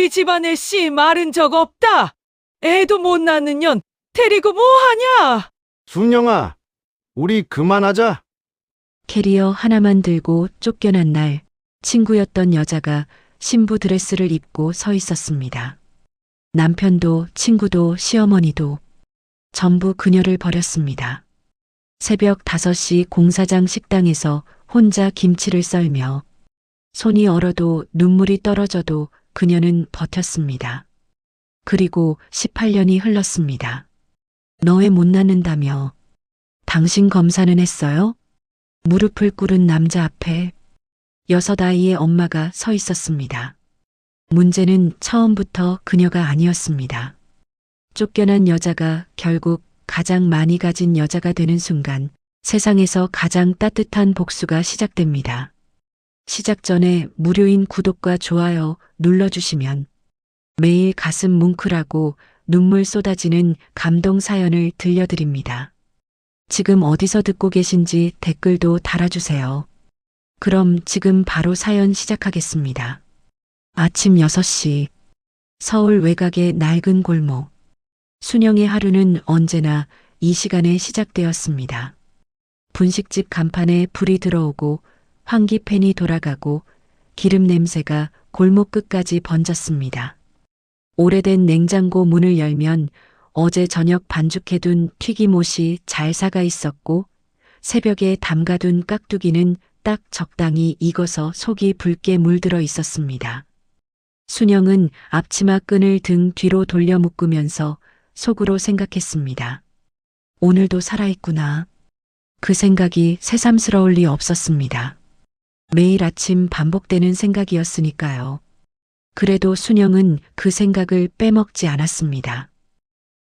우리 집안에 씨 마른 적 없다. 애도 못 낳는 년 데리고 뭐하냐? 순영아, 우리 그만하자. 캐리어 하나만 들고 쫓겨난 날, 친구였던 여자가 신부 드레스를 입고 서 있었습니다. 남편도 친구도 시어머니도 전부 그녀를 버렸습니다. 새벽 5시 공사장 식당에서 혼자 김치를 썰며 손이 얼어도 눈물이 떨어져도 그녀는 버텼습니다. 그리고 18년이 흘렀습니다. 너 애 못 낳는다며. 당신 검사는 했어요? 무릎을 꿇은 남자 앞에 6아이의 엄마가 서 있었습니다. 문제는 처음부터 그녀가 아니었습니다. 쫓겨난 여자가 결국 가장 많이 가진 여자가 되는 순간 세상에서 가장 따뜻한 복수가 시작됩니다. 시작 전에 무료인 구독과 좋아요 눌러주시면 매일 가슴 뭉클하고 눈물 쏟아지는 감동 사연을 들려드립니다. 지금 어디서 듣고 계신지 댓글도 달아주세요. 그럼 지금 바로 사연 시작하겠습니다. 아침 6시 서울 외곽의 낡은 골목. 순영의 하루는 언제나 이 시간에 시작되었습니다. 분식집 간판에 불이 들어오고 환기팬이 돌아가고 기름 냄새가 골목 끝까지 번졌습니다. 오래된 냉장고 문을 열면 어제 저녁 반죽해둔 튀김옷이 잘 사가 있었고 새벽에 담가둔 깍두기는 딱 적당히 익어서 속이 붉게 물들어 있었습니다. 순영은 앞치마 끈을 등 뒤로 돌려 묶으면서 속으로 생각했습니다. 오늘도 살아있구나. 그 생각이 새삼스러울 리 없었습니다. 매일 아침 반복되는 생각이었으니까요. 그래도 순영은 그 생각을 빼먹지 않았습니다.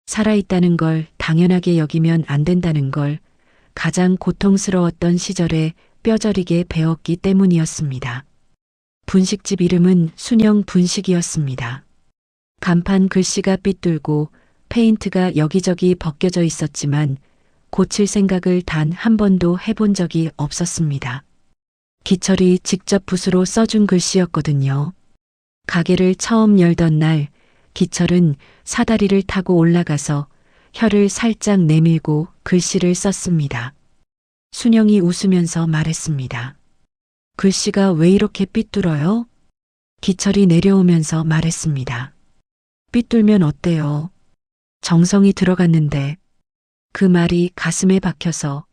살아있다는 걸 당연하게 여기면 안 된다는 걸 가장 고통스러웠던 시절에 뼈저리게 배웠기 때문이었습니다. 분식집 이름은 순영 분식이었습니다. 간판 글씨가 삐뚤고 페인트가 여기저기 벗겨져 있었지만 고칠 생각을 단 한 번도 해본 적이 없었습니다. 기철이 직접 붓으로 써준 글씨였거든요. 가게를 처음 열던 날 기철은 사다리를 타고 올라가서 혀를 살짝 내밀고 글씨를 썼습니다. 순영이 웃으면서 말했습니다. 글씨가 왜 이렇게 삐뚤어요? 기철이 내려오면서 말했습니다. 삐뚤면 어때요? 정성이 들어갔는데. 그 말이 가슴에 박혀서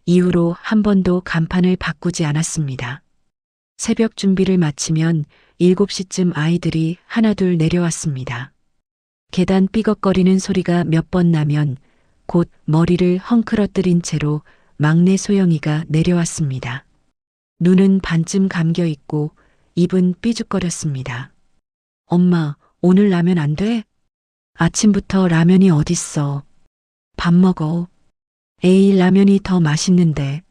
이후로 한 번도 간판을 바꾸지 않았습니다. 새벽 준비를 마치면 7시쯤 아이들이 하나둘 내려왔습니다. 계단 삐걱거리는 소리가 몇 번 나면 곧 머리를 헝클어뜨린 채로 막내 소영이가 내려왔습니다. 눈은 반쯤 감겨 있고 입은 삐죽거렸습니다. 엄마, 오늘 라면 안 돼? 아침부터 라면이 어딨어. 밥 먹어. 에이, 라면이 더 맛있는데.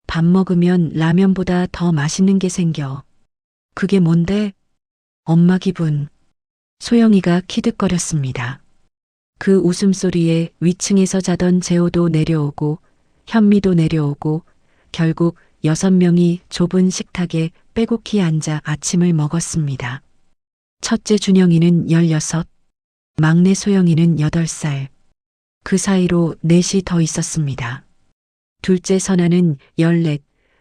밥 먹으면 라면보다 더 맛있는 게 생겨. 그게 뭔데? 엄마 기분. 소영이가 키득거렸습니다. 그 웃음소리에 위층에서 자던 재호도 내려오고 현미도 내려오고 결국 6명이 좁은 식탁에 빼곡히 앉아 아침을 먹었습니다. 첫째 준영이는 16, 막내 소영이는 8살. 그 사이로 넷이 더 있었습니다. 둘째 선아는 14,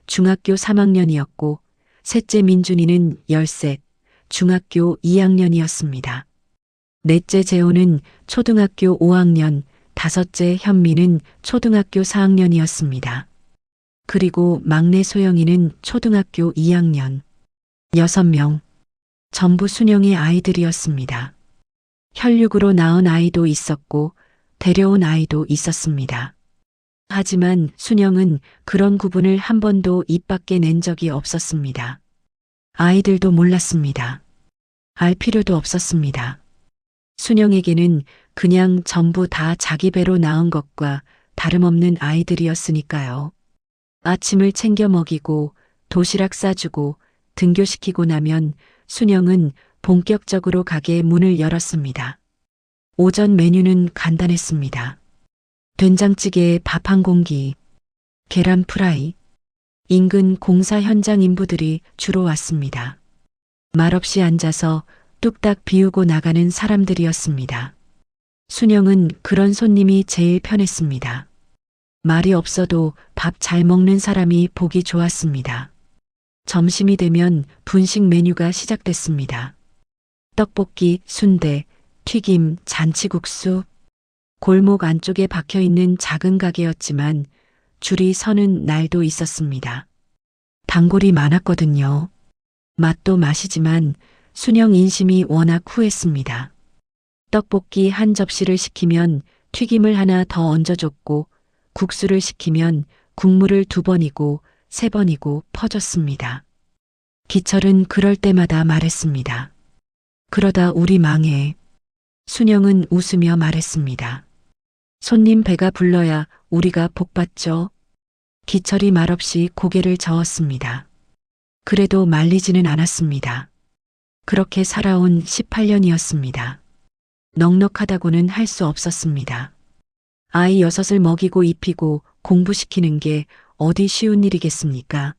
중학교 3학년이었고 셋째 민준이는 13, 중학교 2학년이었습니다. 넷째 재호는 초등학교 5학년, 다섯째 현미는 초등학교 4학년이었습니다. 그리고 막내 소영이는 초등학교 2학년. 6명. 전부 순영의 아이들이었습니다. 혈육으로 낳은 아이도 있었고 데려온 아이도 있었습니다. 하지만 순영은 그런 구분을 한 번도 입 밖에 낸 적이 없었습니다. 아이들도 몰랐습니다. 알 필요도 없었습니다. 순영에게는 그냥 전부 다 자기 배로 낳은 것과 다름없는 아이들이었으니까요. 아침을 챙겨 먹이고 도시락 싸주고 등교시키고 나면 순영은 본격적으로 가게 문을 열었습니다. 오전 메뉴는 간단했습니다. 된장찌개에 밥 한 공기, 계란 프라이. 인근 공사 현장 인부들이 주로 왔습니다. 말없이 앉아서 뚝딱 비우고 나가는 사람들이었습니다. 순영은 그런 손님이 제일 편했습니다. 말이 없어도 밥 잘 먹는 사람이 보기 좋았습니다. 점심이 되면 분식 메뉴가 시작됐습니다. 떡볶이, 순대, 튀김, 잔치국수. 골목 안쪽에 박혀 있는 작은 가게였지만 줄이 서는 날도 있었습니다. 단골이 많았거든요. 맛도 맛이지만 순영 인심이 워낙 후했습니다. 떡볶이 한 접시를 시키면 튀김을 하나 더 얹어줬고 국수를 시키면 국물을 2번이고 3번이고 퍼줬습니다. 기철은 그럴 때마다 말했습니다. 그러다 우리 망해. 순영은 웃으며 말했습니다. 손님 배가 불러야 우리가 복받죠. 기철이 말없이 고개를 저었습니다. 그래도 말리지는 않았습니다. 그렇게 살아온 18년이었습니다. 넉넉하다고는 할 수 없었습니다. 아이 6을 먹이고 입히고 공부시키는 게 어디 쉬운 일이겠습니까?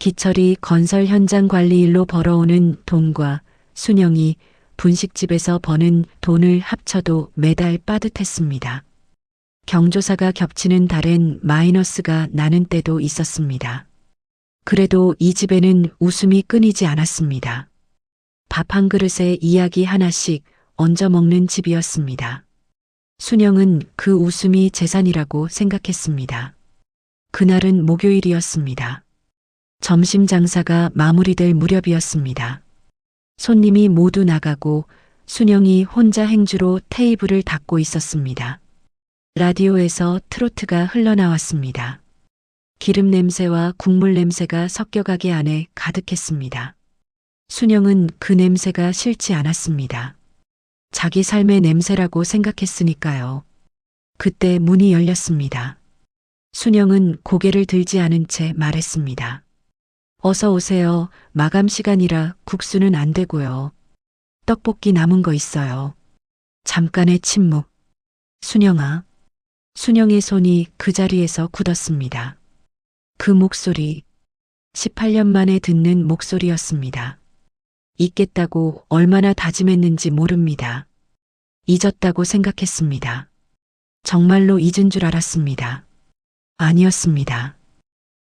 기철이 건설 현장 관리 일로 벌어오는 돈과 순영이 분식집에서 버는 돈을 합쳐도 매달 빠듯했습니다. 경조사가 겹치는 달엔 마이너스가 나는 때도 있었습니다. 그래도 이 집에는 웃음이 끊이지 않았습니다. 밥 한 그릇에 이야기 하나씩 얹어 먹는 집이었습니다. 순영은 그 웃음이 재산이라고 생각했습니다. 그날은 목요일이었습니다. 점심 장사가 마무리될 무렵이었습니다. 손님이 모두 나가고 순영이 혼자 행주로 테이블을 닦고 있었습니다. 라디오에서 트로트가 흘러나왔습니다. 기름 냄새와 국물 냄새가 섞여가게 안에 가득했습니다. 순영은 그 냄새가 싫지 않았습니다. 자기 삶의 냄새라고 생각했으니까요. 그때 문이 열렸습니다. 순영은 고개를 들지 않은 채 말했습니다. 어서 오세요. 마감 시간이라 국수는 안 되고요. 떡볶이 남은 거 있어요. 잠깐의 침묵. 순영아. 순영의 손이 그 자리에서 굳었습니다. 그 목소리. 18년 만에 듣는 목소리였습니다. 잊겠다고 얼마나 다짐했는지 모릅니다. 잊었다고 생각했습니다. 정말로 잊은 줄 알았습니다. 아니었습니다.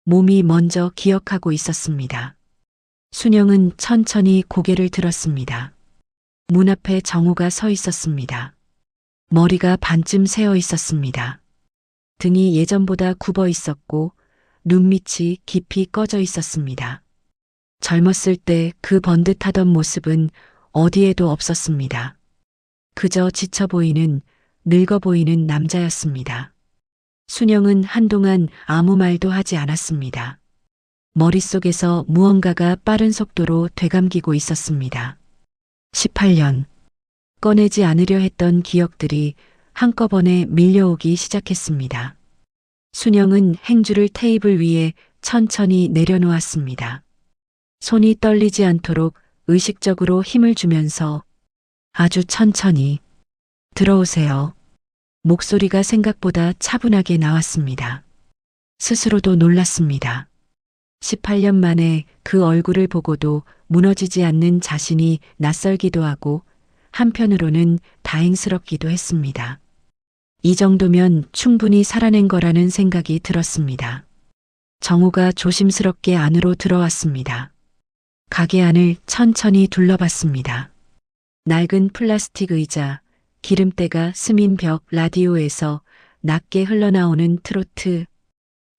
몸이 먼저 기억하고 있었습니다. 순영은 천천히 고개를 들었습니다. 문 앞에 정우가 서 있었습니다. 머리가 반쯤 새어 있었습니다. 등이 예전보다 굽어 있었고 눈밑이 깊이 꺼져 있었습니다. 젊었을 때 그 번듯하던 모습은 어디에도 없었습니다. 그저 지쳐 보이는, 늙어 보이는 남자였습니다. 순영은 한동안 아무 말도 하지 않았습니다. 머릿속에서 무언가가 빠른 속도로 되감기고 있었습니다. 18년. 꺼내지 않으려 했던 기억들이 한꺼번에 밀려오기 시작했습니다. 순영은 행주를 테이블 위에 천천히 내려놓았습니다. 손이 떨리지 않도록 의식적으로 힘을 주면서 아주 천천히 들어오세요. 목소리가 생각보다 차분하게 나왔습니다. 스스로도 놀랐습니다. 18년 만에 그 얼굴을 보고도 무너지지 않는 자신이 낯설기도 하고 한편으로는 다행스럽기도 했습니다. 이 정도면 충분히 살아낸 거라는 생각이 들었습니다. 정우가 조심스럽게 안으로 들어왔습니다. 가게 안을 천천히 둘러봤습니다. 낡은 플라스틱 의자, 기름때가 스민 벽, 라디오에서 낮게 흘러나오는 트로트,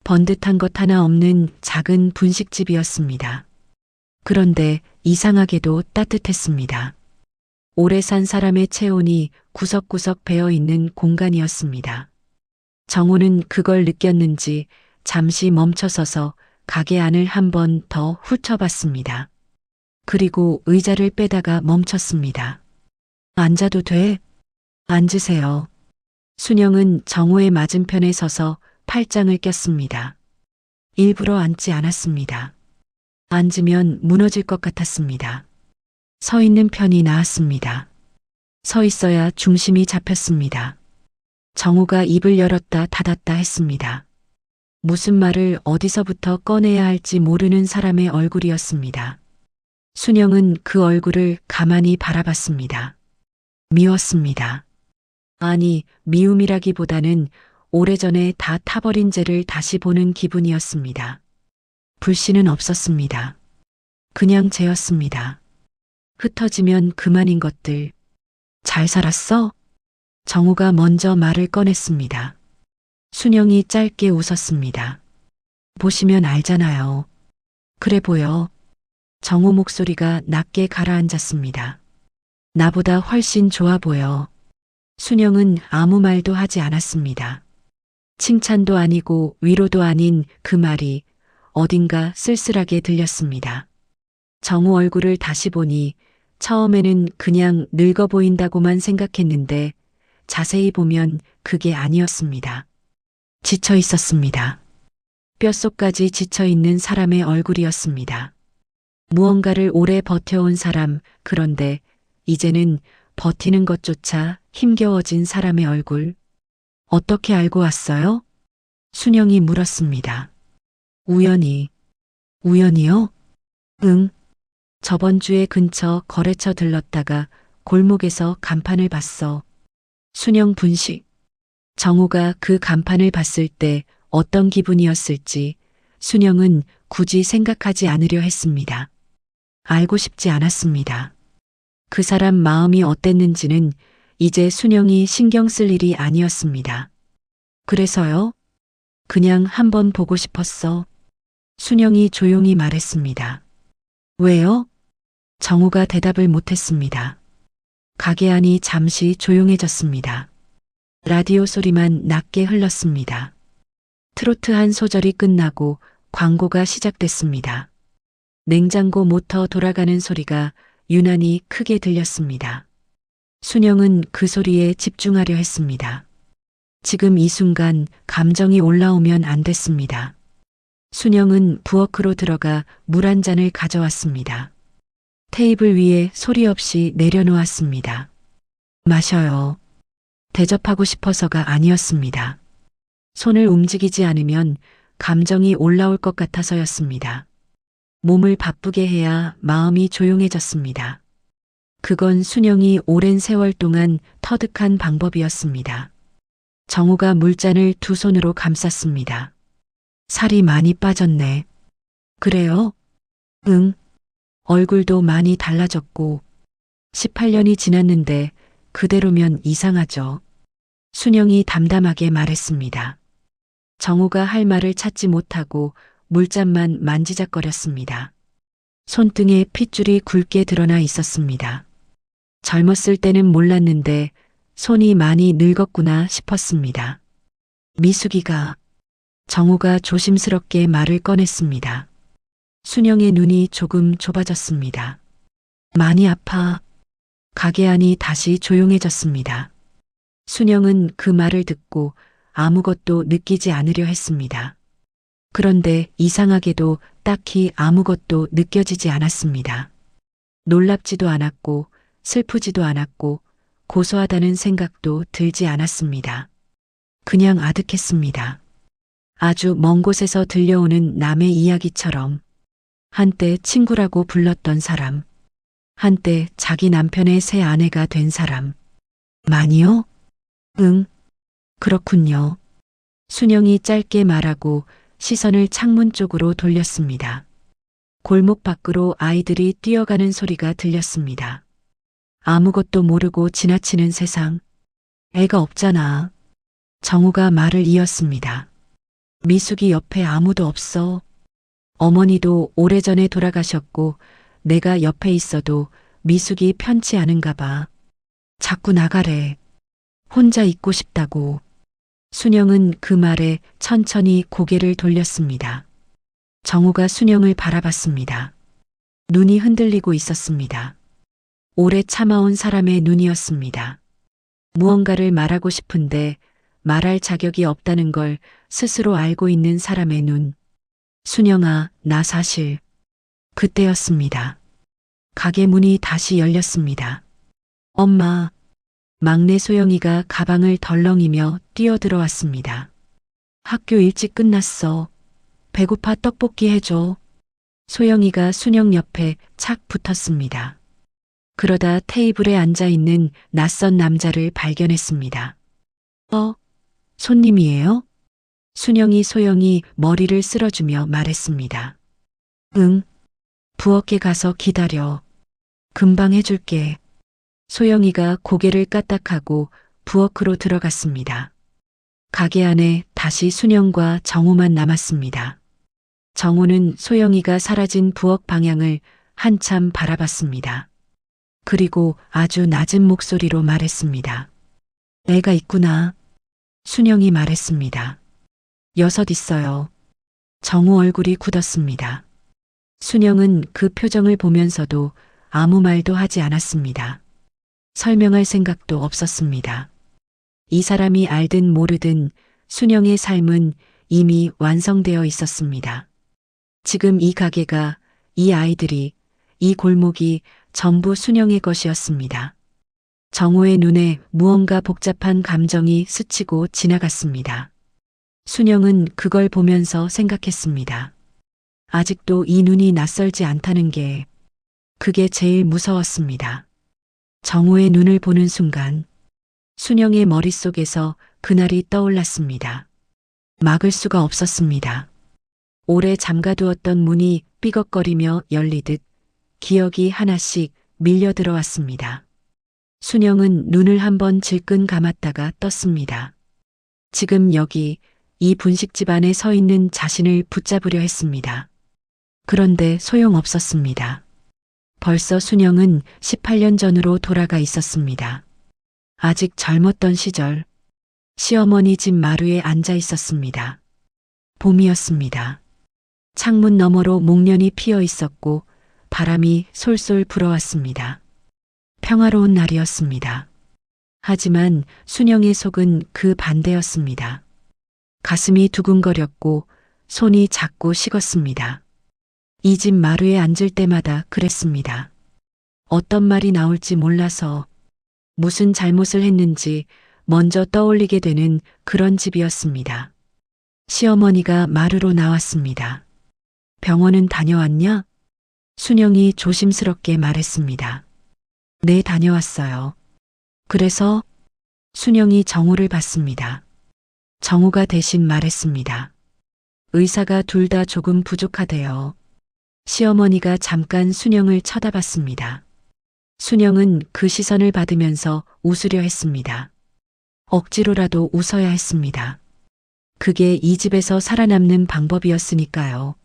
번듯한 것 하나 없는 작은 분식집이었습니다. 그런데 이상하게도 따뜻했습니다. 오래 산 사람의 체온이 구석구석 배어있는 공간이었습니다. 정우는 그걸 느꼈는지 잠시 멈춰서서 가게 안을 한 번 더 훑어봤습니다. 그리고 의자를 빼다가 멈췄습니다. 앉아도 돼? 앉으세요. 순영은 정우의 맞은편에 서서 팔짱을 꼈습니다. 일부러 앉지 않았습니다. 앉으면 무너질 것 같았습니다. 서 있는 편이 나았습니다. 서 있어야 중심이 잡혔습니다. 정우가 입을 열었다 닫았다 했습니다. 무슨 말을 어디서부터 꺼내야 할지 모르는 사람의 얼굴이었습니다. 순영은 그 얼굴을 가만히 바라봤습니다. 미웠습니다. 아니, 미움이라기보다는 오래전에 다 타버린 죄를 다시 보는 기분이었습니다. 불씨는 없었습니다. 그냥 죄였습니다. 흩어지면 그만인 것들. 잘 살았어? 정우가 먼저 말을 꺼냈습니다. 순영이 짧게 웃었습니다. 보시면 알잖아요. 그래 보여. 정우 목소리가 낮게 가라앉았습니다. 나보다 훨씬 좋아 보여. 순영은 아무 말도 하지 않았습니다. 칭찬도 아니고 위로도 아닌 그 말이 어딘가 쓸쓸하게 들렸습니다. 정우 얼굴을 다시 보니 처음에는 그냥 늙어 보인다고만 생각했는데 자세히 보면 그게 아니었습니다. 지쳐 있었습니다. 뼛속까지 지쳐 있는 사람의 얼굴이었습니다. 무언가를 오래 버텨온 사람, 그런데 이제는 버티는 것조차 힘겨워진 사람의 얼굴. 어떻게 알고 왔어요? 순영이 물었습니다. 우연히. 우연히요? 응. 저번 주에 근처 거래처 들렀다가 골목에서 간판을 봤어. 순영 분식. 정우가 그 간판을 봤을 때 어떤 기분이었을지 순영은 굳이 생각하지 않으려 했습니다. 알고 싶지 않았습니다. 그 사람 마음이 어땠는지는 이제 순영이 신경 쓸 일이 아니었습니다. 그래서요? 그냥 한번 보고 싶었어. 순영이 조용히 말했습니다. 왜요? 정우가 대답을 못했습니다. 가게 안이 잠시 조용해졌습니다. 라디오 소리만 낮게 흘렀습니다. 트로트 한 소절이 끝나고 광고가 시작됐습니다. 냉장고 모터 돌아가는 소리가 유난히 크게 들렸습니다. 순영은 그 소리에 집중하려 했습니다. 지금 이 순간 감정이 올라오면 안 됐습니다. 순영은 부엌으로 들어가 물 한 잔을 가져왔습니다. 테이블 위에 소리 없이 내려놓았습니다. 마셔요. 대접하고 싶어서가 아니었습니다. 손을 움직이지 않으면 감정이 올라올 것 같아서였습니다. 몸을 바쁘게 해야 마음이 조용해졌습니다. 그건 순영이 오랜 세월 동안 터득한 방법이었습니다. 정우가 물잔을 두 손으로 감쌌습니다. 살이 많이 빠졌네. 그래요? 응. 얼굴도 많이 달라졌고 18년이 지났는데 그대로면 이상하죠. 순영이 담담하게 말했습니다. 정우가 할 말을 찾지 못하고 물잔만 만지작거렸습니다. 손등에 핏줄이 굵게 드러나 있었습니다. 젊었을 때는 몰랐는데 손이 많이 늙었구나 싶었습니다. 미숙이가. 정우가 조심스럽게 말을 꺼냈습니다. 순영의 눈이 조금 좁아졌습니다. 많이 아파. 가게 안이 다시 조용해졌습니다. 순영은 그 말을 듣고 아무것도 느끼지 않으려 했습니다. 그런데 이상하게도 딱히 아무것도 느껴지지 않았습니다. 놀랍지도 않았고 슬프지도 않았고 고소하다는 생각도 들지 않았습니다. 그냥 아득했습니다. 아주 먼 곳에서 들려오는 남의 이야기처럼 한때 친구라고 불렀던 사람, 한때 자기 남편의 새 아내가 된 사람. 많이요? 응, 그렇군요. 순영이 짧게 말하고 시선을 창문 쪽으로 돌렸습니다. 골목 밖으로 아이들이 뛰어가는 소리가 들렸습니다. 아무것도 모르고 지나치는 세상. 애가 없잖아. 정우가 말을 이었습니다. 미숙이 옆에 아무도 없어. 어머니도 오래전에 돌아가셨고 내가 옆에 있어도 미숙이 편치 않은가 봐. 자꾸 나가래. 혼자 있고 싶다고. 순영은 그 말에 천천히 고개를 돌렸습니다. 정우가 순영을 바라봤습니다. 눈이 흔들리고 있었습니다. 오래 참아온 사람의 눈이었습니다. 무언가를 말하고 싶은데 말할 자격이 없다는 걸 스스로 알고 있는 사람의 눈. 순영아, 나 사실. 그때였습니다. 가게 문이 다시 열렸습니다. 엄마. 막내 소영이가 가방을 덜렁이며 뛰어들어왔습니다. 학교 일찍 끝났어. 배고파 떡볶이 해줘. 소영이가 순영 옆에 착 붙었습니다. 그러다 테이블에 앉아 있는 낯선 남자를 발견했습니다. 손님이에요? 순영이 소영이 머리를 쓸어주며 말했습니다. 응. 부엌에 가서 기다려. 금방 해줄게. 소영이가 고개를 까딱하고 부엌으로 들어갔습니다. 가게 안에 다시 순영과 정우만 남았습니다. 정우는 소영이가 사라진 부엌 방향을 한참 바라봤습니다. 그리고 아주 낮은 목소리로 말했습니다. 애가 있구나. 순영이 말했습니다. 6 있어요. 정우 얼굴이 굳었습니다. 순영은 그 표정을 보면서도 아무 말도 하지 않았습니다. 설명할 생각도 없었습니다. 이 사람이 알든 모르든 순영의 삶은 이미 완성되어 있었습니다. 지금 이 가게가, 이 아이들이, 이 골목이 전부 순영의 것이었습니다. 정우의 눈에 무언가 복잡한 감정이 스치고 지나갔습니다. 순영은 그걸 보면서 생각했습니다. 아직도 이 눈이 낯설지 않다는 게, 그게 제일 무서웠습니다. 정우의 눈을 보는 순간 순영의 머릿속에서 그날이 떠올랐습니다. 막을 수가 없었습니다. 오래 잠가두었던 문이 삐걱거리며 열리듯 기억이 하나씩 밀려 들어왔습니다. 순영은 눈을 한번 질끈 감았다가 떴습니다. 지금 여기 이 분식집 안에 서 있는 자신을 붙잡으려 했습니다. 그런데 소용없었습니다. 벌써 순영은 18년 전으로 돌아가 있었습니다. 아직 젊었던 시절, 시어머니 집 마루에 앉아 있었습니다. 봄이었습니다. 창문 너머로 목련이 피어 있었고 바람이 솔솔 불어왔습니다. 평화로운 날이었습니다. 하지만 순영의 속은 그 반대였습니다. 가슴이 두근거렸고 손이 자꾸 식었습니다. 이 집 마루에 앉을 때마다 그랬습니다. 어떤 말이 나올지 몰라서 무슨 잘못을 했는지 먼저 떠올리게 되는 그런 집이었습니다. 시어머니가 마루로 나왔습니다. 병원은 다녀왔냐? 순영이 조심스럽게 말했습니다. 네, 다녀왔어요. 그래서 순영이 정우를 봤습니다. 정우가 대신 말했습니다. 의사가 둘 다 조금 부족하대요. 시어머니가 잠깐 순영을 쳐다봤습니다. 순영은 그 시선을 받으면서 웃으려 했습니다. 억지로라도 웃어야 했습니다. 그게 이 집에서 살아남는 방법이었으니까요.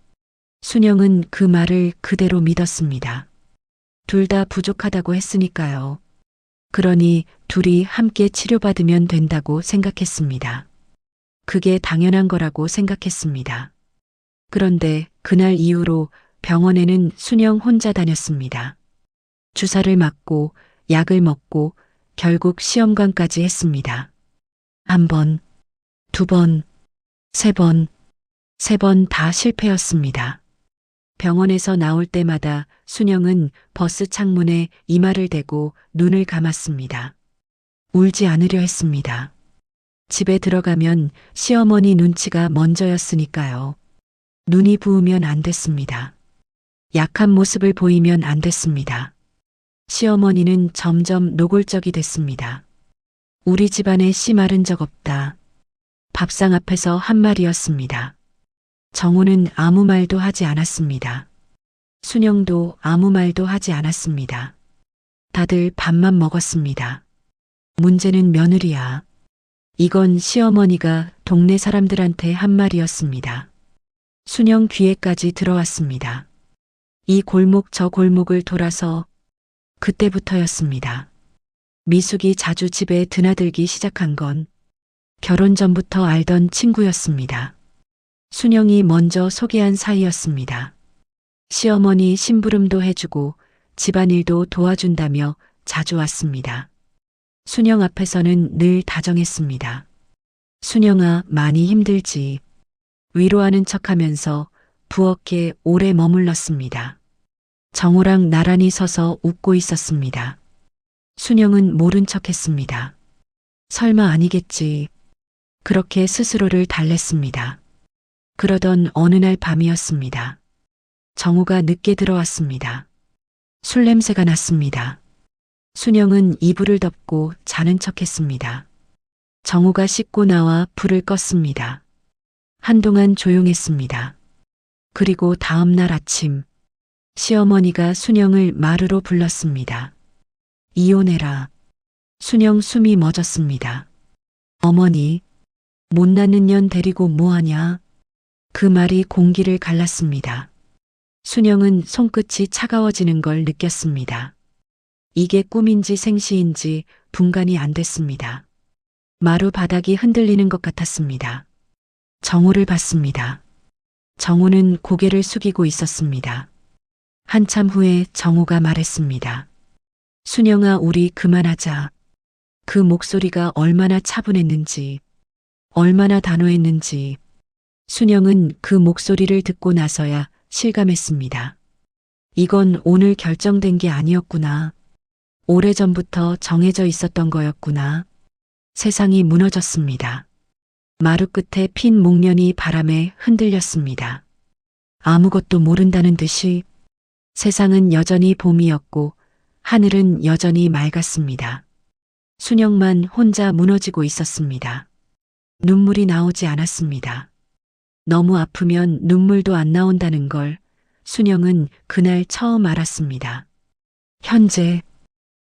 순영은 그 말을 그대로 믿었습니다. 둘 다 부족하다고 했으니까요. 그러니 둘이 함께 치료받으면 된다고 생각했습니다. 그게 당연한 거라고 생각했습니다. 그런데 그날 이후로 병원에는 순영 혼자 다녔습니다. 주사를 맞고 약을 먹고 결국 시험관까지 했습니다. 1번, 2번, 3번, 3번 다 실패였습니다. 병원에서 나올 때마다 순영은 버스 창문에 이마를 대고 눈을 감았습니다. 울지 않으려 했습니다. 집에 들어가면 시어머니 눈치가 먼저였으니까요. 눈이 부으면 안 됐습니다. 약한 모습을 보이면 안 됐습니다. 시어머니는 점점 노골적이 됐습니다. 우리 집안에 씨 마른 적 없다. 밥상 앞에서 한 말이었습니다. 정우는 아무 말도 하지 않았습니다. 순영도 아무 말도 하지 않았습니다. 다들 밥만 먹었습니다. 문제는 며느리야. 이건 시어머니가 동네 사람들한테 한 말이었습니다. 순영 귀에까지 들어왔습니다. 이 골목 저 골목을 돌아서 그때부터였습니다. 미숙이 자주 집에 드나들기 시작한 건 결혼 전부터 알던 친구였습니다. 순영이 먼저 소개한 사이였습니다. 시어머니 심부름도 해주고 집안일도 도와준다며 자주 왔습니다. 순영 앞에서는 늘 다정했습니다. 순영아, 많이 힘들지. 위로하는 척하면서 부엌에 오래 머물렀습니다. 정우랑 나란히 서서 웃고 있었습니다. 순영은 모른 척했습니다. 설마 아니겠지. 그렇게 스스로를 달랬습니다. 그러던 어느 날 밤이었습니다. 정우가 늦게 들어왔습니다. 술 냄새가 났습니다. 순영은 이불을 덮고 자는 척했습니다. 정우가 씻고 나와 불을 껐습니다. 한동안 조용했습니다. 그리고 다음 날 아침 시어머니가 순영을 마루로 불렀습니다. 이혼해라. 순영 숨이 멎었습니다. 어머니, 못 낳는 년 데리고 뭐하냐? 그 말이 공기를 갈랐습니다. 순영은 손끝이 차가워지는 걸 느꼈습니다. 이게 꿈인지 생시인지 분간이 안 됐습니다. 마루 바닥이 흔들리는 것 같았습니다. 정우를 봤습니다. 정우는 고개를 숙이고 있었습니다. 한참 후에 정우가 말했습니다. 순영아, 우리 그만하자. 그 목소리가 얼마나 차분했는지, 얼마나 단호했는지. 순영은 그 목소리를 듣고 나서야 실감했습니다. 이건 오늘 결정된 게 아니었구나. 오래전부터 정해져 있었던 거였구나. 세상이 무너졌습니다. 마루 끝에 핀 목련이 바람에 흔들렸습니다. 아무것도 모른다는 듯이 세상은 여전히 봄이었고 하늘은 여전히 맑았습니다. 순영만 혼자 무너지고 있었습니다. 눈물이 나오지 않았습니다. 너무 아프면 눈물도 안 나온다는 걸 순영은 그날 처음 알았습니다. 현재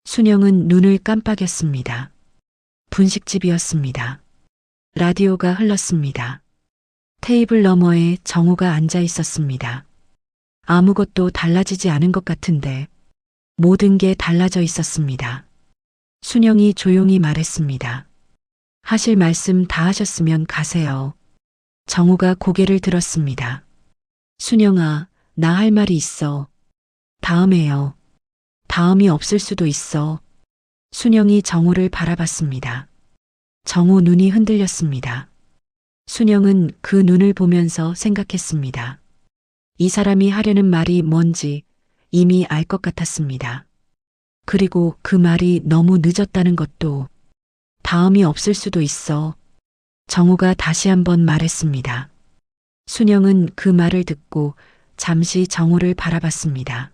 순영은 눈을 깜빡였습니다. 분식집이었습니다. 라디오가 흘렀습니다. 테이블 너머에 정우가 앉아 있었습니다. 아무것도 달라지지 않은 것 같은데 모든 게 달라져 있었습니다. 순영이 조용히 말했습니다. 하실 말씀 다 하셨으면 가세요. 정우가 고개를 들었습니다. 순영아, 나 할 말이 있어. 다음에요. 다음이 없을 수도 있어. 순영이 정우를 바라봤습니다. 정우 눈이 흔들렸습니다. 순영은 그 눈을 보면서 생각했습니다. 이 사람이 하려는 말이 뭔지 이미 알 것 같았습니다. 그리고 그 말이 너무 늦었다는 것도. 다음이 없을 수도 있어. 정우가 다시 한번 말했습니다. 순영은 그 말을 듣고 잠시 정우를 바라봤습니다.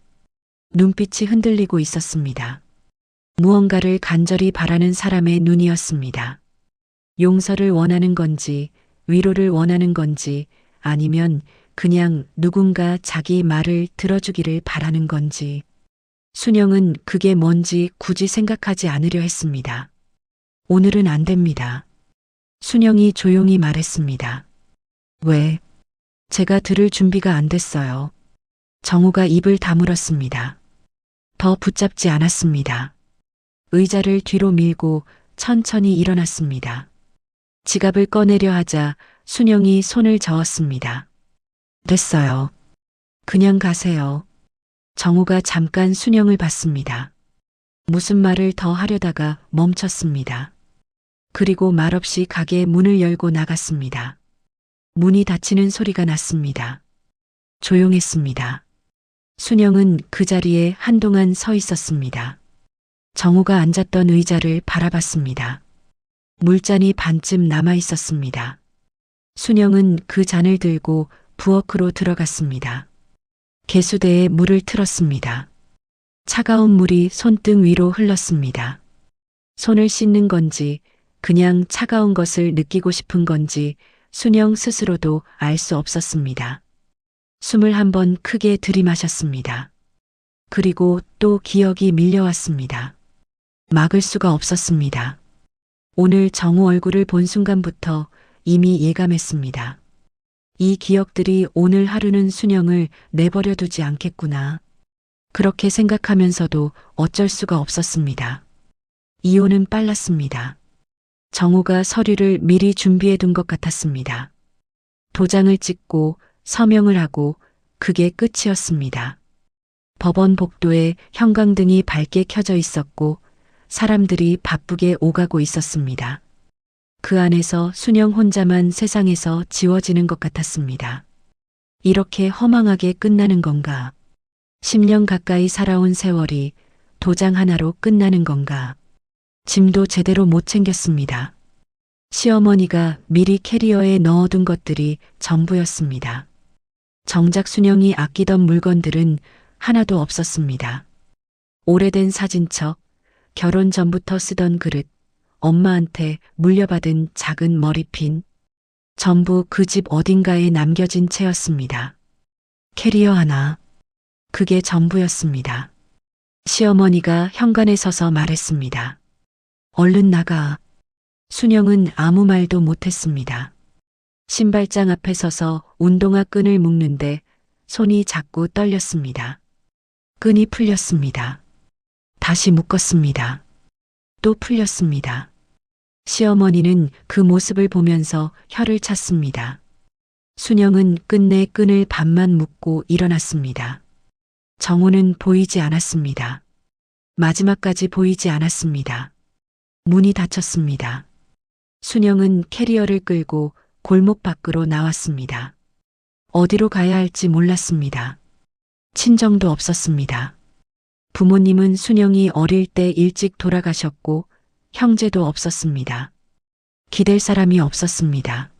눈빛이 흔들리고 있었습니다. 무언가를 간절히 바라는 사람의 눈이었습니다. 용서를 원하는 건지, 위로를 원하는 건지, 아니면 그냥 누군가 자기 말을 들어주기를 바라는 건지. 순영은 그게 뭔지 굳이 생각하지 않으려 했습니다. 오늘은 안 됩니다. 순영이 조용히 말했습니다. 왜? 제가 들을 준비가 안 됐어요. 정우가 입을 다물었습니다. 더 붙잡지 않았습니다. 의자를 뒤로 밀고 천천히 일어났습니다. 지갑을 꺼내려 하자 순영이 손을 저었습니다. 됐어요. 그냥 가세요. 정우가 잠깐 순영을 봤습니다. 무슨 말을 더 하려다가 멈췄습니다. 그리고 말없이 가게 문을 열고 나갔습니다. 문이 닫히는 소리가 났습니다. 조용했습니다. 순영은 그 자리에 한동안 서 있었습니다. 정우가 앉았던 의자를 바라봤습니다. 물잔이 반쯤 남아 있었습니다. 순영은 그 잔을 들고 부엌으로 들어갔습니다. 개수대에 물을 틀었습니다. 차가운 물이 손등 위로 흘렀습니다. 손을 씻는 건지 그냥 차가운 것을 느끼고 싶은 건지 순영 스스로도 알 수 없었습니다. 숨을 한번 크게 들이마셨습니다. 그리고 또 기억이 밀려왔습니다. 막을 수가 없었습니다. 오늘 정우 얼굴을 본 순간부터 이미 예감했습니다. 이 기억들이 오늘 하루는 순영을 내버려 두지 않겠구나. 그렇게 생각하면서도 어쩔 수가 없었습니다. 이혼은 빨랐습니다. 정우가 서류를 미리 준비해 둔 것 같았습니다. 도장을 찍고 서명을 하고 그게 끝이었습니다. 법원 복도에 형광등이 밝게 켜져 있었고 사람들이 바쁘게 오가고 있었습니다. 그 안에서 순영 혼자만 세상에서 지워지는 것 같았습니다. 이렇게 허망하게 끝나는 건가? 10년 가까이 살아온 세월이 도장 하나로 끝나는 건가? 짐도 제대로 못 챙겼습니다. 시어머니가 미리 캐리어에 넣어둔 것들이 전부였습니다. 정작 순영이 아끼던 물건들은 하나도 없었습니다. 오래된 사진첩, 결혼 전부터 쓰던 그릇, 엄마한테 물려받은 작은 머리핀, 전부 그 집 어딘가에 남겨진 채였습니다. 캐리어 하나, 그게 전부였습니다. 시어머니가 현관에 서서 말했습니다. 얼른 나가. 순영은 아무 말도 못했습니다. 신발장 앞에 서서 운동화 끈을 묶는데 손이 자꾸 떨렸습니다. 끈이 풀렸습니다. 다시 묶었습니다. 또 풀렸습니다. 시어머니는 그 모습을 보면서 혀를 찼습니다. 순영은 끝내 끈을 반만 묶고 일어났습니다. 정호는 보이지 않았습니다. 마지막까지 보이지 않았습니다. 문이 닫혔습니다. 순영은 캐리어를 끌고 골목 밖으로 나왔습니다. 어디로 가야 할지 몰랐습니다. 친정도 없었습니다. 부모님은 순영이 어릴 때 일찍 돌아가셨고 형제도 없었습니다. 기댈 사람이 없었습니다.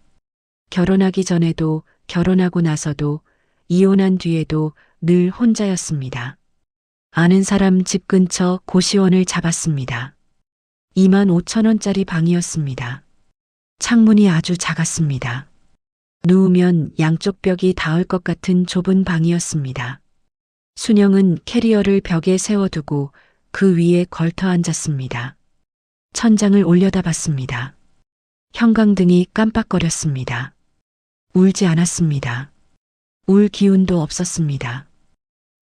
결혼하기 전에도 결혼하고 나서도 이혼한 뒤에도 늘 혼자였습니다. 아는 사람 집 근처 고시원을 잡았습니다. 25,000원짜리 방이었습니다. 창문이 아주 작았습니다. 누우면 양쪽 벽이 닿을 것 같은 좁은 방이었습니다. 순영은 캐리어를 벽에 세워두고 그 위에 걸터 앉았습니다. 천장을 올려다봤습니다. 형광등이 깜빡거렸습니다. 울지 않았습니다. 울 기운도 없었습니다.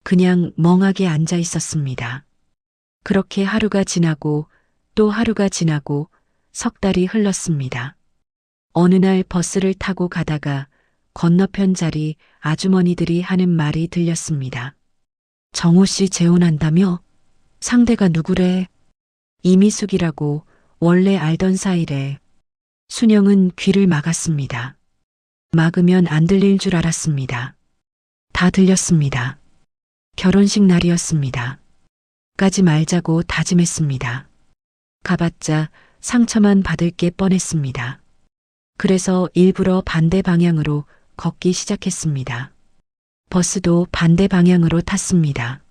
그냥 멍하게 앉아 있었습니다. 그렇게 하루가 지나고 또 하루가 지나고 석 달이 흘렀습니다. 어느 날 버스를 타고 가다가 건너편 자리 아주머니들이 하는 말이 들렸습니다. 정호 씨 재혼한다며? 상대가 누구래? 이미숙이라고 원래 알던 사이래. 순영은 귀를 막았습니다. 막으면 안 들릴 줄 알았습니다. 다 들렸습니다. 결혼식 날이었습니다. 까지 말자고 다짐했습니다. 가봤자 상처만 받을 게 뻔했습니다. 그래서 일부러 반대 방향으로 걷기 시작했습니다. 버스도 반대 방향으로 탔습니다.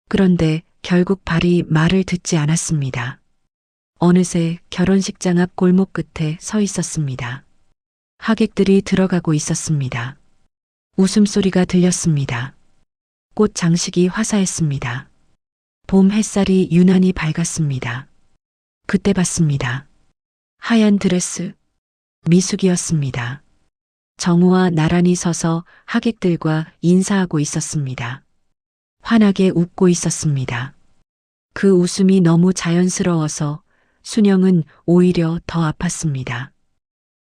그런데 결국 발이 말을 듣지 않았습니다. 어느새 결혼식장 앞 골목 끝에 서 있었습니다. 하객들이 들어가고 있었습니다. 웃음소리가 들렸습니다. 꽃 장식이 화사했습니다. 봄 햇살이 유난히 밝았습니다. 그때 봤습니다. 하얀 드레스, 미숙이었습니다. 정우와 나란히 서서 하객들과 인사하고 있었습니다. 환하게 웃고 있었습니다. 그 웃음이 너무 자연스러워서 순영은 오히려 더 아팠습니다.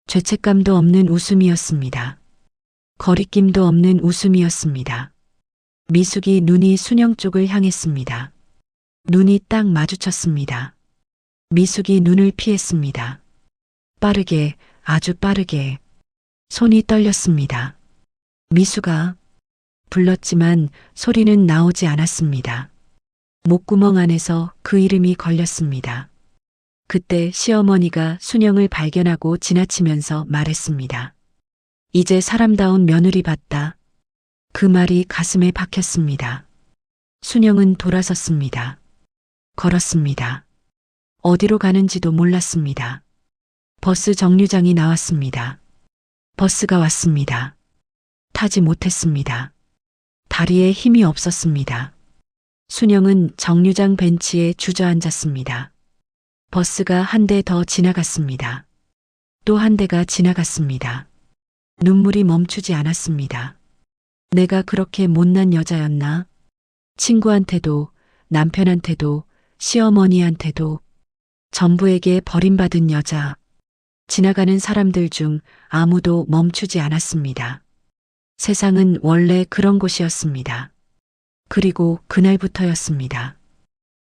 죄책감도 없는 웃음이었습니다. 거리낌도 없는 웃음이었습니다. 미숙이 눈이 순영 쪽을 향했습니다. 눈이 딱 마주쳤습니다. 미숙이 눈을 피했습니다. 빠르게, 아주 빠르게. 손이 떨렸습니다. 미숙아. 불렀지만 소리는 나오지 않았습니다. 목구멍 안에서 그 이름이 걸렸습니다. 그때 시어머니가 순영을 발견하고 지나치면서 말했습니다. 이제 사람다운 며느리 봤다. 그 말이 가슴에 박혔습니다. 순영은 돌아섰습니다. 걸었습니다. 어디로 가는지도 몰랐습니다. 버스 정류장이 나왔습니다. 버스가 왔습니다. 타지 못했습니다. 다리에 힘이 없었습니다. 순영은 정류장 벤치에 주저앉았습니다. 버스가 한 대 더 지나갔습니다. 또 한 대가 지나갔습니다. 눈물이 멈추지 않았습니다. 내가 그렇게 못난 여자였나? 친구한테도, 남편한테도, 시어머니한테도, 전부에게 버림받은 여자. 지나가는 사람들 중 아무도 멈추지 않았습니다. 세상은 원래 그런 곳이었습니다. 그리고 그날부터였습니다.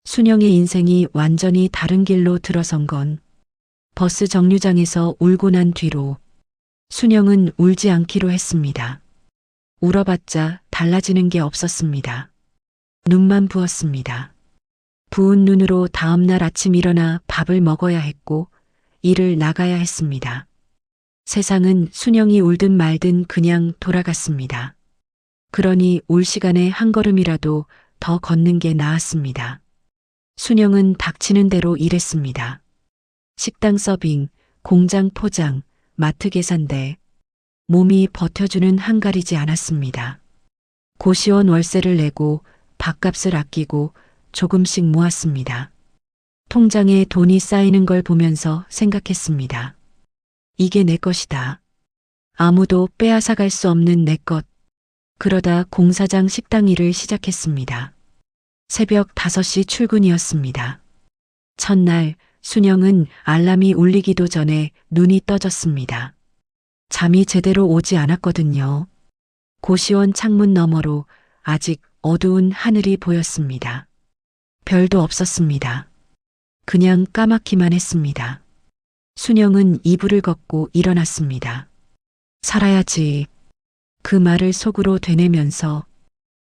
순영의 인생이 완전히 다른 길로 들어선 건 버스 정류장에서 울고 난 뒤로 순영은 울지 않기로 했습니다. 울어봤자 달라지는 게 없었습니다. 눈만 부었습니다. 부은 눈으로 다음날 아침 일어나 밥을 먹어야 했고 일을 나가야 했습니다. 세상은 순영이 울든 말든 그냥 돌아갔습니다. 그러니 올 시간에 한 걸음이라도 더 걷는 게 나았습니다. 순영은 닥치는 대로 일했습니다. 식당 서빙, 공장 포장, 마트 계산대. 몸이 버텨주는 한가리지 않았습니다. 고시원 월세를 내고 밥값을 아끼고 조금씩 모았습니다. 통장에 돈이 쌓이는 걸 보면서 생각했습니다. 이게 내 것이다. 아무도 빼앗아갈 수 없는 내 것. 그러다 공사장 식당 일을 시작했습니다. 새벽 5시 출근이었습니다. 첫날 순영은 알람이 울리기도 전에 눈이 떠졌습니다. 잠이 제대로 오지 않았거든요. 고시원 창문 너머로 아직 어두운 하늘이 보였습니다. 별도 없었습니다. 그냥 까맣기만 했습니다. 순영은 이불을 걷고 일어났습니다. 살아야지. 그 말을 속으로 되뇌면서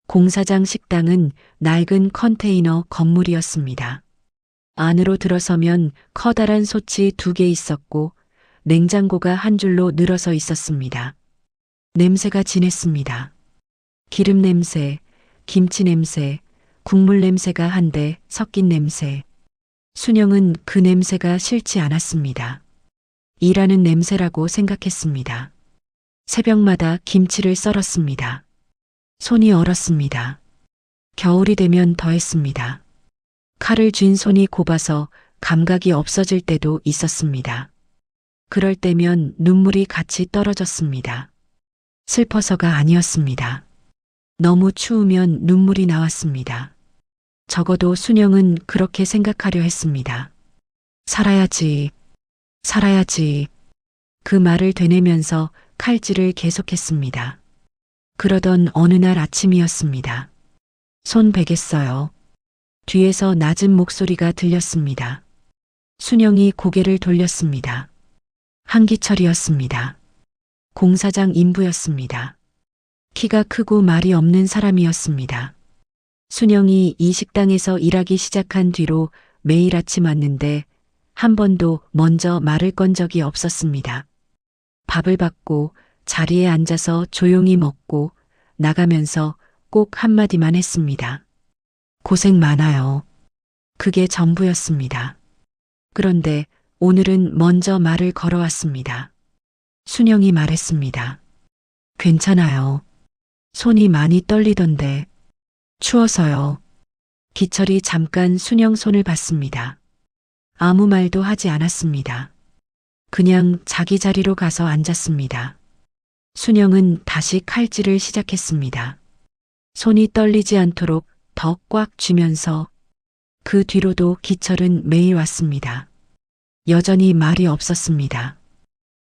공사장 식당은 낡은 컨테이너 건물이었습니다. 안으로 들어서면 커다란 솥이 2개 있었고 냉장고가 한 줄로 늘어서 있었습니다. 냄새가 진했습니다. 기름 냄새, 김치 냄새, 국물 냄새가 한데 섞인 냄새. 순영은 그 냄새가 싫지 않았습니다. 일하는 냄새라고 생각했습니다. 새벽마다 김치를 썰었습니다. 손이 얼었습니다. 겨울이 되면 더했습니다. 칼을 쥔 손이 곱아서 감각이 없어질 때도 있었습니다. 그럴 때면 눈물이 같이 떨어졌습니다. 슬퍼서가 아니었습니다. 너무 추우면 눈물이 나왔습니다. 적어도 순영은 그렇게 생각하려 했습니다. 살아야지, 살아야지. 그 말을 되뇌면서 칼질을 계속했습니다. 그러던 어느 날 아침이었습니다. 손 베겠어요. 뒤에서 낮은 목소리가 들렸습니다. 순영이 고개를 돌렸습니다. 한기철이었습니다. 공사장 인부였습니다. 키가 크고 말이 없는 사람이었습니다. 순영이 이 식당에서 일하기 시작한 뒤로 매일 아침 왔는데 한 번도 먼저 말을 건 적이 없었습니다. 밥을 받고 자리에 앉아서 조용히 먹고 나가면서 꼭 한마디만 했습니다. 고생 많아요. 그게 전부였습니다. 그런데 오늘은 먼저 말을 걸어왔습니다. 순영이 말했습니다. 괜찮아요. 손이 많이 떨리던데. 추워서요. 기철이 잠깐 순영 손을 봤습니다. 아무 말도 하지 않았습니다. 그냥 자기 자리로 가서 앉았습니다. 순영은 다시 칼질을 시작했습니다. 손이 떨리지 않도록 더 꽉 쥐면서 그 뒤로도 기철은 매일 왔습니다. 여전히 말이 없었습니다.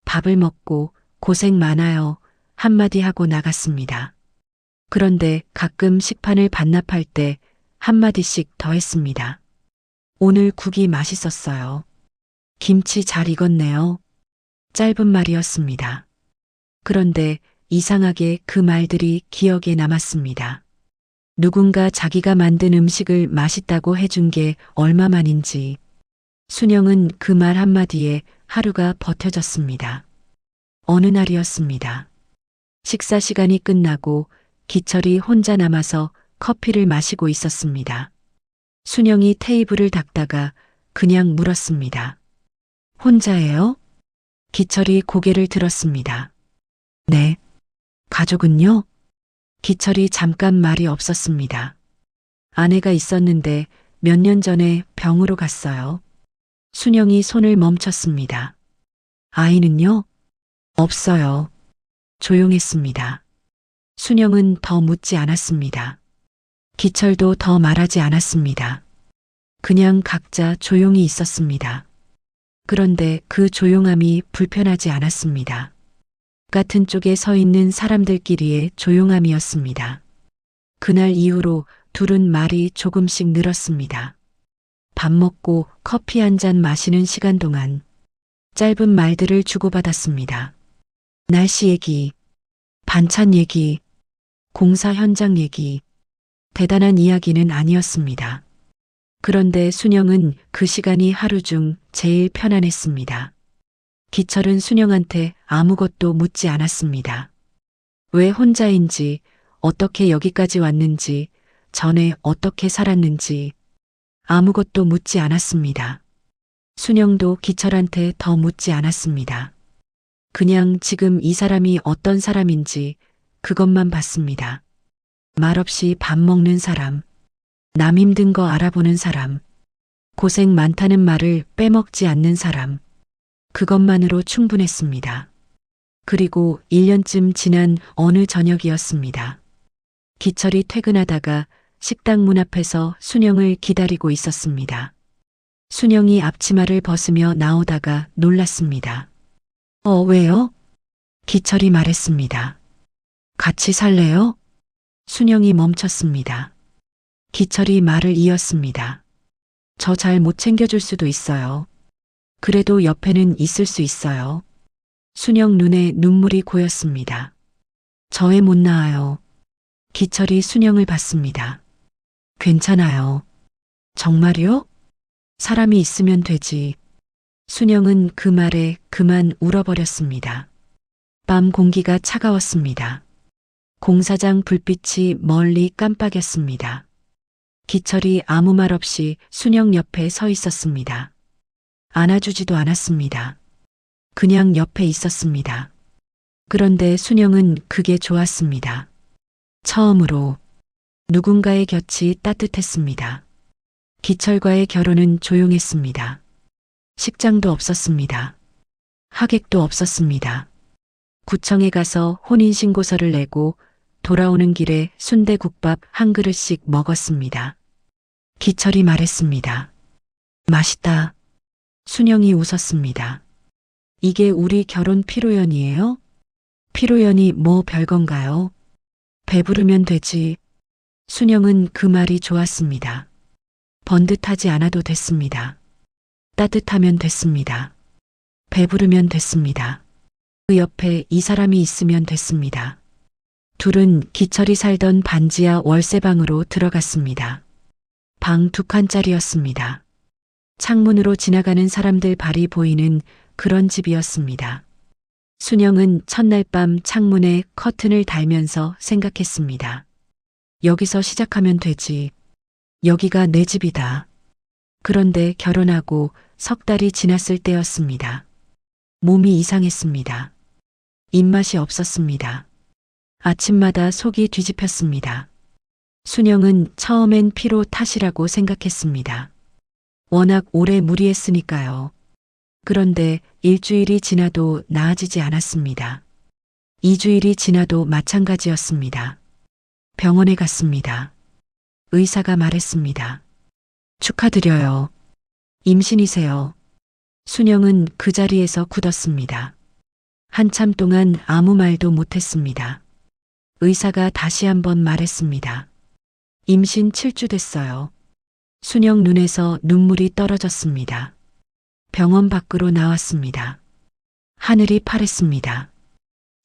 밥을 먹고 고생 많아요 한마디 하고 나갔습니다. 그런데 가끔 식판을 반납할 때 한마디씩 더 했습니다. 오늘 국이 맛있었어요. 김치 잘 익었네요. 짧은 말이었습니다. 그런데 이상하게 그 말들이 기억에 남았습니다. 누군가 자기가 만든 음식을 맛있다고 해준 게 얼마만인지. 순영은 그 말 한마디에 하루가 버텨졌습니다. 어느 날이었습니다. 식사 시간이 끝나고 기철이 혼자 남아서 커피를 마시고 있었습니다. 순영이 테이블을 닦다가 그냥 물었습니다. 혼자예요? 기철이 고개를 들었습니다. 네. 가족은요? 기철이 잠깐 말이 없었습니다. 아내가 있었는데 몇 년 전에 병으로 갔어요. 순영이 손을 멈췄습니다. 아이는요? 없어요. 조용했습니다. 순영은 더 묻지 않았습니다. 기철도 더 말하지 않았습니다. 그냥 각자 조용히 있었습니다. 그런데 그 조용함이 불편하지 않았습니다. 같은 쪽에 서 있는 사람들끼리의 조용함이었습니다. 그날 이후로 둘은 말이 조금씩 늘었습니다. 밥 먹고 커피 한 잔 마시는 시간 동안 짧은 말들을 주고받았습니다. 날씨 얘기, 반찬 얘기, 공사 현장 얘기, 대단한 이야기는 아니었습니다. 그런데 순영은 그 시간이 하루 중 제일 편안했습니다. 기철은 순영한테 아무것도 묻지 않았습니다. 왜 혼자인지, 어떻게 여기까지 왔는지, 전에 어떻게 살았는지 아무것도 묻지 않았습니다. 순영도 기철한테 더 묻지 않았습니다. 그냥 지금 이 사람이 어떤 사람인지 그것만 봤습니다. 말없이 밥 먹는 사람, 남 힘든 거 알아보는 사람, 고생 많다는 말을 빼먹지 않는 사람, 그것만으로 충분했습니다. 그리고 1년쯤 지난 어느 저녁이었습니다. 기철이 퇴근하다가 식당 문 앞에서 순영을 기다리고 있었습니다. 순영이 앞치마를 벗으며 나오다가 놀랐습니다. 왜요? 기철이 말했습니다. 같이 살래요? 순영이 멈췄습니다. 기철이 말을 이었습니다. 저 잘 못 챙겨줄 수도 있어요. 그래도 옆에는 있을 수 있어요. 순영 눈에 눈물이 고였습니다. 저 애 못 낳아요. 기철이 순영을 봤습니다. 괜찮아요. 정말요? 사람이 있으면 되지. 순영은 그 말에 그만 울어버렸습니다. 밤 공기가 차가웠습니다. 공사장 불빛이 멀리 깜빡였습니다. 기철이 아무 말 없이 순영 옆에 서 있었습니다. 안아주지도 않았습니다. 그냥 옆에 있었습니다. 그런데 순영은 그게 좋았습니다. 처음으로 누군가의 곁이 따뜻했습니다. 기철과의 결혼은 조용했습니다. 식장도 없었습니다. 하객도 없었습니다. 구청에 가서 혼인신고서를 내고 돌아오는 길에 순대국밥 한 그릇씩 먹었습니다. 기철이 말했습니다. 맛있다. 순영이 웃었습니다. 이게 우리 결혼 피로연이에요? 피로연이 뭐 별건가요? 배부르면 되지. 순영은 그 말이 좋았습니다. 번듯하지 않아도 됐습니다. 따뜻하면 됐습니다. 배부르면 됐습니다. 그 옆에 이 사람이 있으면 됐습니다. 둘은 기철이 살던 반지하 월세방으로 들어갔습니다. 방 2칸짜리였습니다. 창문으로 지나가는 사람들 발이 보이는 그런 집이었습니다. 순영은 첫날 밤 창문에 커튼을 달면서 생각했습니다. 여기서 시작하면 되지. 여기가 내 집이다. 그런데 결혼하고 석 달이 지났을 때였습니다. 몸이 이상했습니다. 입맛이 없었습니다. 아침마다 속이 뒤집혔습니다. 순영은 처음엔 피로 탓이라고 생각했습니다. 워낙 오래 무리했으니까요. 그런데 일주일이 지나도 나아지지 않았습니다. 2주일이 지나도 마찬가지였습니다. 병원에 갔습니다. 의사가 말했습니다. 축하드려요. 임신이세요. 순영은 그 자리에서 굳었습니다. 한참 동안 아무 말도 못했습니다. 의사가 다시 한번 말했습니다. 임신 7주 됐어요. 순영 눈에서 눈물이 떨어졌습니다. 병원 밖으로 나왔습니다. 하늘이 파랬습니다.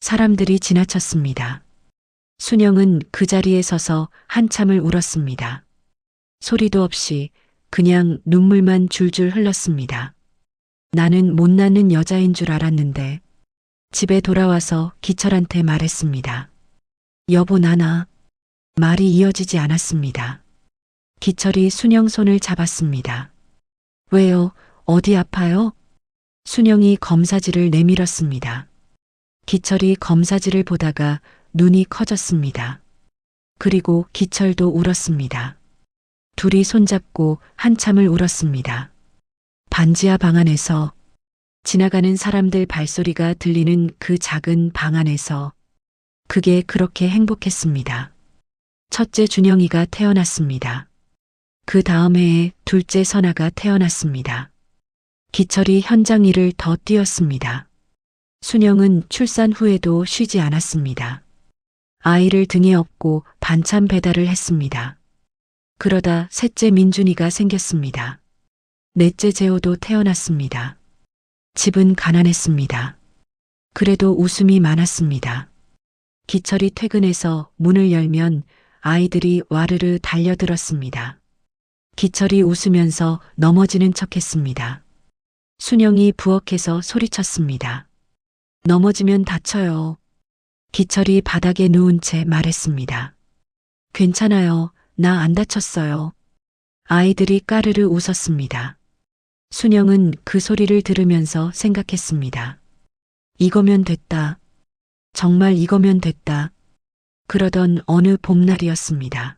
사람들이 지나쳤습니다. 순영은 그 자리에 서서 한참을 울었습니다. 소리도 없이 그냥 눈물만 줄줄 흘렀습니다. 나는 못 낳는 여자인 줄 알았는데 집에 돌아와서 기철한테 말했습니다. 여보 나나. 말이 이어지지 않았습니다. 기철이 순영 손을 잡았습니다. 왜요? 어디 아파요? 순영이 검사지를 내밀었습니다. 기철이 검사지를 보다가 눈이 커졌습니다. 그리고 기철도 울었습니다. 둘이 손잡고 한참을 울었습니다. 반지하 방 안에서 지나가는 사람들 발소리가 들리는 그 작은 방 안에서 그게 그렇게 행복했습니다. 첫째 준영이가 태어났습니다. 그 다음 해에 둘째 선아가 태어났습니다. 기철이 현장 일을 더 뛰었습니다. 순영은 출산 후에도 쉬지 않았습니다. 아이를 등에 업고 반찬 배달을 했습니다. 그러다 셋째 민준이가 생겼습니다. 넷째 재호도 태어났습니다. 집은 가난했습니다. 그래도 웃음이 많았습니다. 기철이 퇴근해서 문을 열면 아이들이 와르르 달려들었습니다. 기철이 웃으면서 넘어지는 척했습니다. 순영이 부엌에서 소리쳤습니다. 넘어지면 다쳐요. 기철이 바닥에 누운 채 말했습니다. 괜찮아요. 나 안 다쳤어요. 아이들이 까르르 웃었습니다. 순영은 그 소리를 들으면서 생각했습니다. 이거면 됐다. 정말 이거면 됐다. 그러던 어느 봄날이었습니다.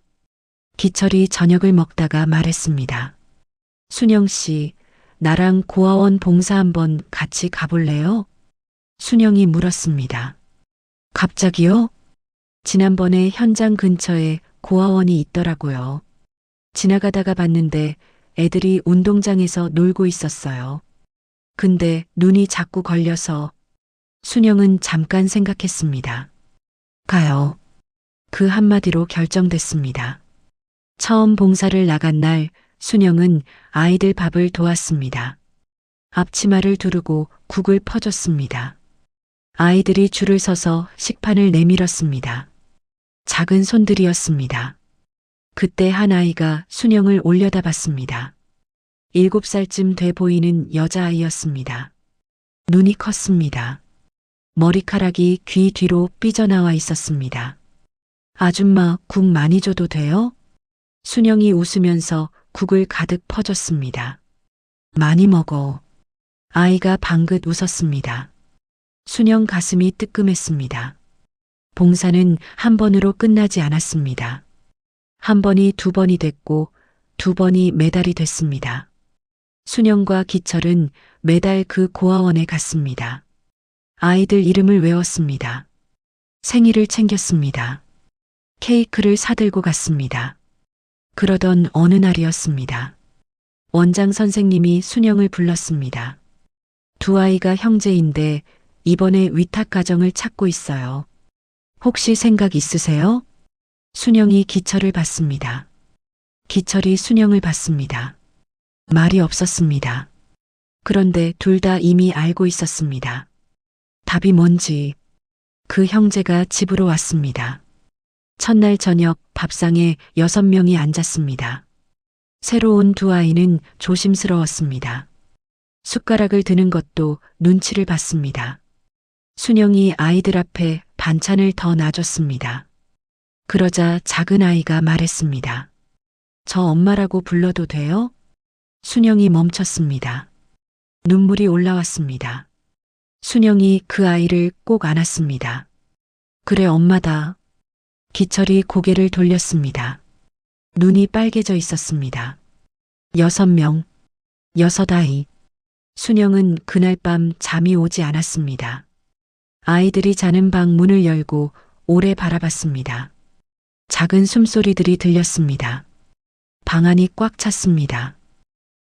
기철이 저녁을 먹다가 말했습니다. 순영 씨, 나랑 고아원 봉사 한번 같이 가볼래요? 순영이 물었습니다. 갑자기요? 지난번에 현장 근처에 고아원이 있더라고요. 지나가다가 봤는데 애들이 운동장에서 놀고 있었어요. 근데 눈이 자꾸 걸려서 순영은 잠깐 생각했습니다. 가요. 그 한마디로 결정됐습니다. 처음 봉사를 나간 날 순영은 아이들 밥을 도왔습니다. 앞치마를 두르고 국을 퍼줬습니다. 아이들이 줄을 서서 식판을 내밀었습니다. 작은 손들이었습니다. 그때 한 아이가 순영을 올려다봤습니다. 7살쯤 돼 보이는 여자아이였습니다. 눈이 컸습니다. 머리카락이 귀 뒤로 삐져나와 있었습니다. 아줌마, 국 많이 줘도 돼요? 순영이 웃으면서 국을 가득 퍼줬습니다. 많이 먹어. 아이가 방긋 웃었습니다. 순영 가슴이 뜨끔했습니다. 봉사는 한 번으로 끝나지 않았습니다. 한 번이 두 번이 됐고 두 번이 매달이 됐습니다. 순영과 기철은 매달 그 고아원에 갔습니다. 아이들 이름을 외웠습니다. 생일을 챙겼습니다. 케이크를 사들고 갔습니다. 그러던 어느 날이었습니다. 원장 선생님이 순영을 불렀습니다. 두 아이가 형제인데 이번에 위탁 가정을 찾고 있어요. 혹시 생각 있으세요? 순영이 기철을 봤습니다. 기철이 순영을 봤습니다. 말이 없었습니다. 그런데 둘 다 이미 알고 있었습니다. 답이 뭔지. 그 형제가 집으로 왔습니다. 첫날 저녁 밥상에 6명이 앉았습니다. 새로운 두 아이는 조심스러웠습니다. 숟가락을 드는 것도 눈치를 봤습니다. 순영이 아이들 앞에 반찬을 더 놔줬습니다. 그러자 작은 아이가 말했습니다. 저 엄마라고 불러도 돼요? 순영이 멈췄습니다. 눈물이 올라왔습니다. 순영이 그 아이를 꼭 안았습니다. 그래, 엄마다. 기철이 고개를 돌렸습니다. 눈이 빨개져 있었습니다. 6명, 6아이. 순영은 그날 밤 잠이 오지 않았습니다. 아이들이 자는 방 문을 열고 오래 바라봤습니다. 작은 숨소리들이 들렸습니다. 방 안이 꽉 찼습니다.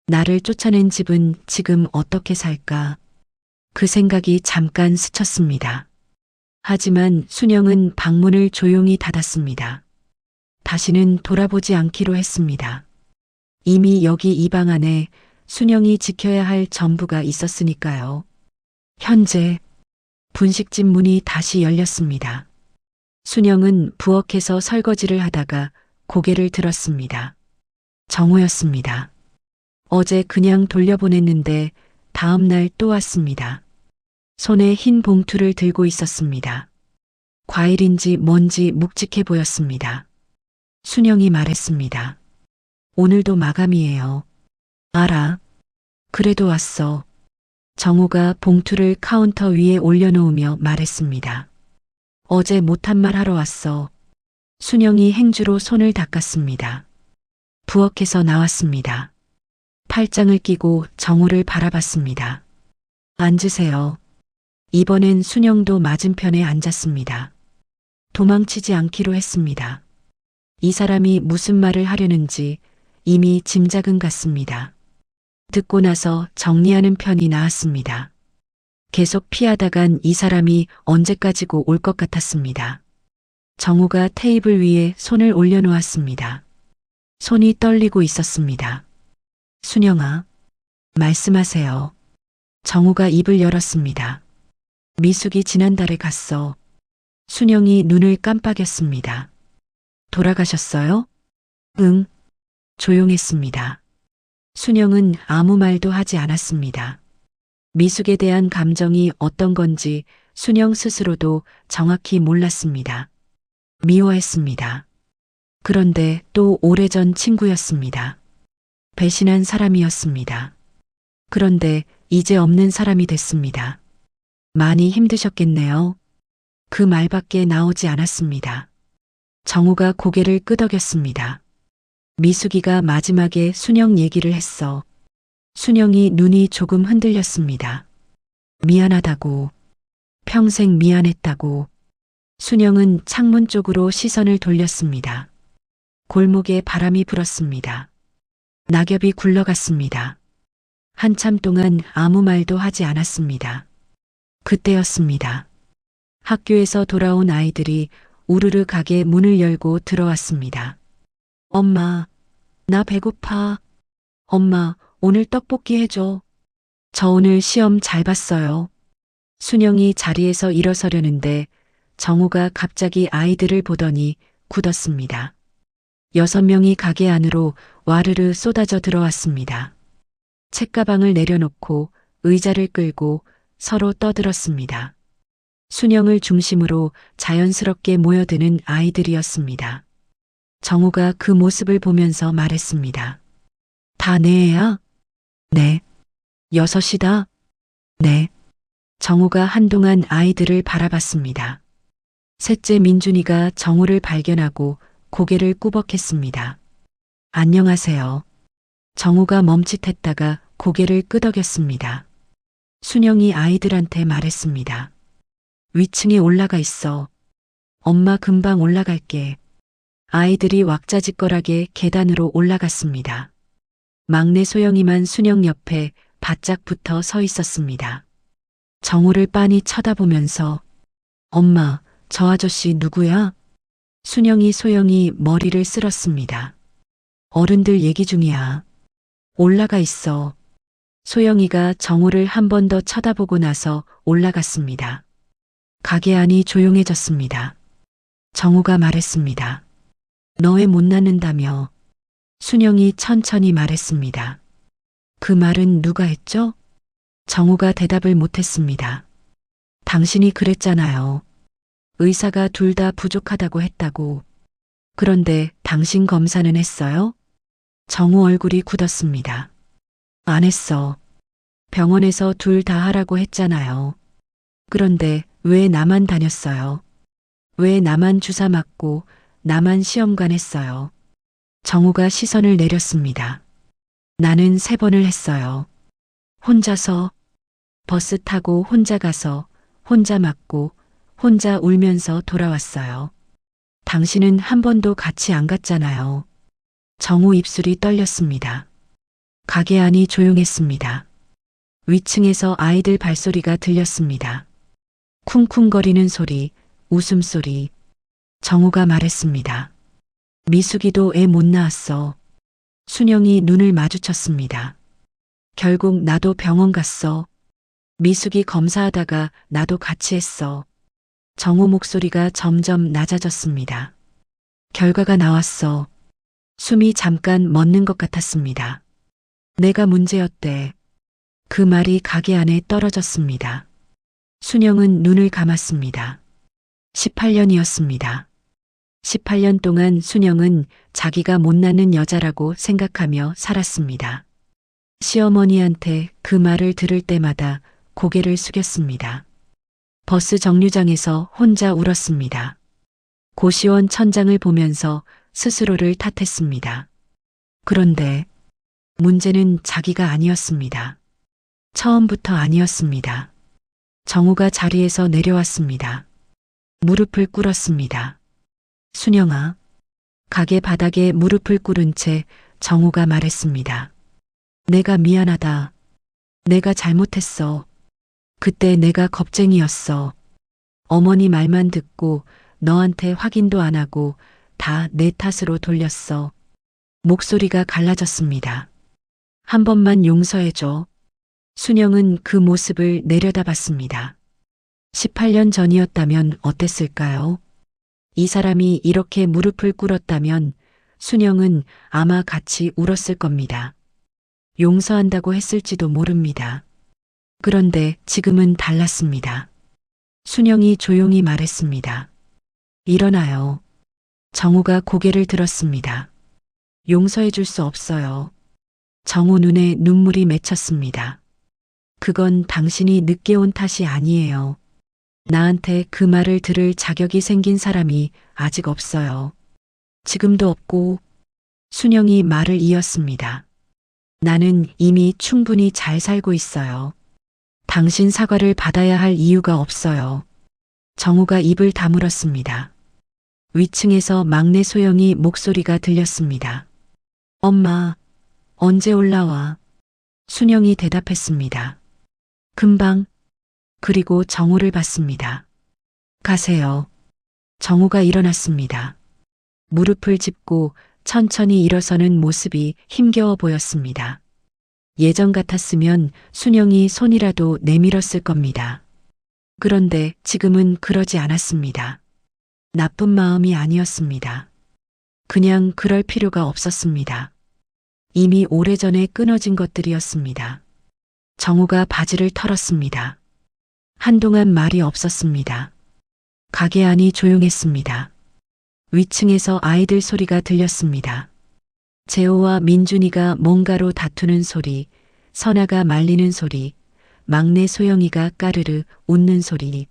나를 쫓아낸 집은 지금 어떻게 살까? 그 생각이 잠깐 스쳤습니다. 하지만 순영은 방문을 조용히 닫았습니다. 다시는 돌아보지 않기로 했습니다. 이미 여기 이 방 안에 순영이 지켜야 할 전부가 있었으니까요. 현재 분식집 문이 다시 열렸습니다. 순영은 부엌에서 설거지를 하다가 고개를 들었습니다. 정우였습니다. 어제 그냥 돌려보냈는데 다음 날 또 왔습니다. 손에 흰 봉투를 들고 있었습니다. 과일인지 뭔지 묵직해 보였습니다. 순영이 말했습니다. 오늘도 마감이에요. 알아. 그래도 왔어. 정우가 봉투를 카운터 위에 올려놓으며 말했습니다. 어제 못한 말 하러 왔어. 순영이 행주로 손을 닦았습니다. 부엌에서 나왔습니다. 팔짱을 끼고 정우를 바라봤습니다. 앉으세요. 이번엔 순영도 맞은편에 앉았습니다. 도망치지 않기로 했습니다. 이 사람이 무슨 말을 하려는지 이미 짐작은 갔습니다. 듣고 나서 정리하는 편이 나았습니다. 계속 피하다간 이 사람이 언제까지고 올 것 같았습니다. 정우가 테이블 위에 손을 올려놓았습니다. 손이 떨리고 있었습니다. 순영아, 말씀하세요. 정우가 입을 열었습니다. 미숙이 지난달에 갔어. 순영이 눈을 깜빡였습니다. 돌아가셨어요? 응. 조용했습니다. 순영은 아무 말도 하지 않았습니다. 미숙에 대한 감정이 어떤 건지 순영 스스로도 정확히 몰랐습니다. 미워했습니다. 그런데 또 오래전 친구였습니다. 배신한 사람이었습니다. 그런데 이제 없는 사람이 됐습니다. 많이 힘드셨겠네요. 그 말밖에 나오지 않았습니다. 정우가 고개를 끄덕였습니다. 미숙이가 마지막에 순영 얘기를 했어. 순영이 눈이 조금 흔들렸습니다. 미안하다고. 평생 미안했다고. 순영은 창문 쪽으로 시선을 돌렸습니다. 골목에 바람이 불었습니다. 낙엽이 굴러갔습니다. 한참 동안 아무 말도 하지 않았습니다. 그때였습니다. 학교에서 돌아온 아이들이 우르르 가게 문을 열고 들어왔습니다. 엄마, 나 배고파. 엄마, 오늘 떡볶이 해줘. 저 오늘 시험 잘 봤어요. 순영이 자리에서 일어서려는데 정우가 갑자기 아이들을 보더니 굳었습니다. 6명이 가게 안으로 와르르 쏟아져 들어왔습니다. 책가방을 내려놓고 의자를 끌고 서로 떠들었습니다. 순영을 중심으로 자연스럽게 모여드는 아이들이었습니다. 정우가 그 모습을 보면서 말했습니다. 다 내 애야? 네. 6이다? 네. 정우가 한동안 아이들을 바라봤습니다. 셋째 민준이가 정우를 발견하고 고개를 꾸벅했습니다. 안녕하세요. 정우가 멈칫했다가 고개를 끄덕였습니다. 순영이 아이들한테 말했습니다. 위층에 올라가 있어. 엄마 금방 올라갈게. 아이들이 왁자지껄하게 계단으로 올라갔습니다. 막내 소영이만 순영 옆에 바짝 붙어 서 있었습니다. 정우를 빤히 쳐다보면서 엄마, 저 아저씨 누구야? 순영이 소영이 머리를 쓸었습니다. 어른들 얘기 중이야. 올라가 있어. 소영이가 정우를 한 번 더 쳐다보고 나서 올라갔습니다. 가게 안이 조용해졌습니다. 정우가 말했습니다. 너 애 못 낳는다며. 순영이 천천히 말했습니다. 그 말은 누가 했죠? 정우가 대답을 못했습니다. 당신이 그랬잖아요. 의사가 둘 다 부족하다고 했다고. 그런데 당신 검사는 했어요? 정우 얼굴이 굳었습니다. 안 했어. 병원에서 둘 다 하라고 했잖아요. 그런데 왜 나만 다녔어요? 왜 나만 주사 맞고 나만 시험관 했어요? 정우가 시선을 내렸습니다. 나는 3번을 했어요. 혼자서 버스 타고 혼자 가서 혼자 맞고 혼자 울면서 돌아왔어요. 당신은 한 번도 같이 안 갔잖아요. 정우 입술이 떨렸습니다. 가게 안이 조용했습니다. 위층에서 아이들 발소리가 들렸습니다. 쿵쿵거리는 소리, 웃음소리. 정우가 말했습니다. 미숙이도 애 못 낳았어. 순영이 눈을 마주쳤습니다. 결국 나도 병원 갔어. 미숙이 검사하다가 나도 같이 했어. 정우 목소리가 점점 낮아졌습니다. 결과가 나왔어. 숨이 잠깐 멎는 것 같았습니다. 내가 문제였대. 그 말이 가게 안에 떨어졌습니다. 순영은 눈을 감았습니다. 18년이었습니다. 18년 동안 순영은 자기가 못 낳는 여자라고 생각하며 살았습니다. 시어머니한테 그 말을 들을 때마다 고개를 숙였습니다. 버스 정류장에서 혼자 울었습니다. 고시원 천장을 보면서 스스로를 탓했습니다. 그런데 문제는 자기가 아니었습니다. 처음부터 아니었습니다. 정우가 자리에서 내려왔습니다. 무릎을 꿇었습니다. 순영아. 가게 바닥에 무릎을 꿇은 채 정우가 말했습니다. 내가 미안하다. 내가 잘못했어. 그때 내가 겁쟁이였어. 어머니 말만 듣고 너한테 확인도 안 하고 다 내 탓으로 돌렸어. 목소리가 갈라졌습니다. 한 번만 용서해줘. 순영은 그 모습을 내려다봤습니다. 18년 전이었다면 어땠을까요? 이 사람이 이렇게 무릎을 꿇었다면 순영은 아마 같이 울었을 겁니다. 용서한다고 했을지도 모릅니다. 그런데 지금은 달랐습니다. 순영이 조용히 말했습니다. 일어나요. 정우가 고개를 들었습니다. 용서해 줄 수 없어요. 정우 눈에 눈물이 맺혔습니다. 그건 당신이 늦게 온 탓이 아니에요. 나한테 그 말을 들을 자격이 생긴 사람이 아직 없어요. 지금도 없고. 순영이 말을 이었습니다. 나는 이미 충분히 잘 살고 있어요. 당신 사과를 받아야 할 이유가 없어요. 정우가 입을 다물었습니다. 위층에서 막내 소영이 목소리가 들렸습니다. 엄마, 언제 올라와? 순영이 대답했습니다. 금방. 그리고 정우를 봤습니다. 가세요. 정우가 일어났습니다. 무릎을 짚고 천천히 일어서는 모습이 힘겨워 보였습니다. 예전 같았으면 순영이 손이라도 내밀었을 겁니다. 그런데 지금은 그러지 않았습니다. 나쁜 마음이 아니었습니다. 그냥 그럴 필요가 없었습니다. 이미 오래전에 끊어진 것들이었습니다. 정우가 바지를 털었습니다. 한동안 말이 없었습니다. 가게 안이 조용했습니다. 위층에서 아이들 소리가 들렸습니다. 재호와 민준이가 뭔가로 다투는 소리, 선아가 말리는 소리, 막내 소영이가 까르르 웃는 소리.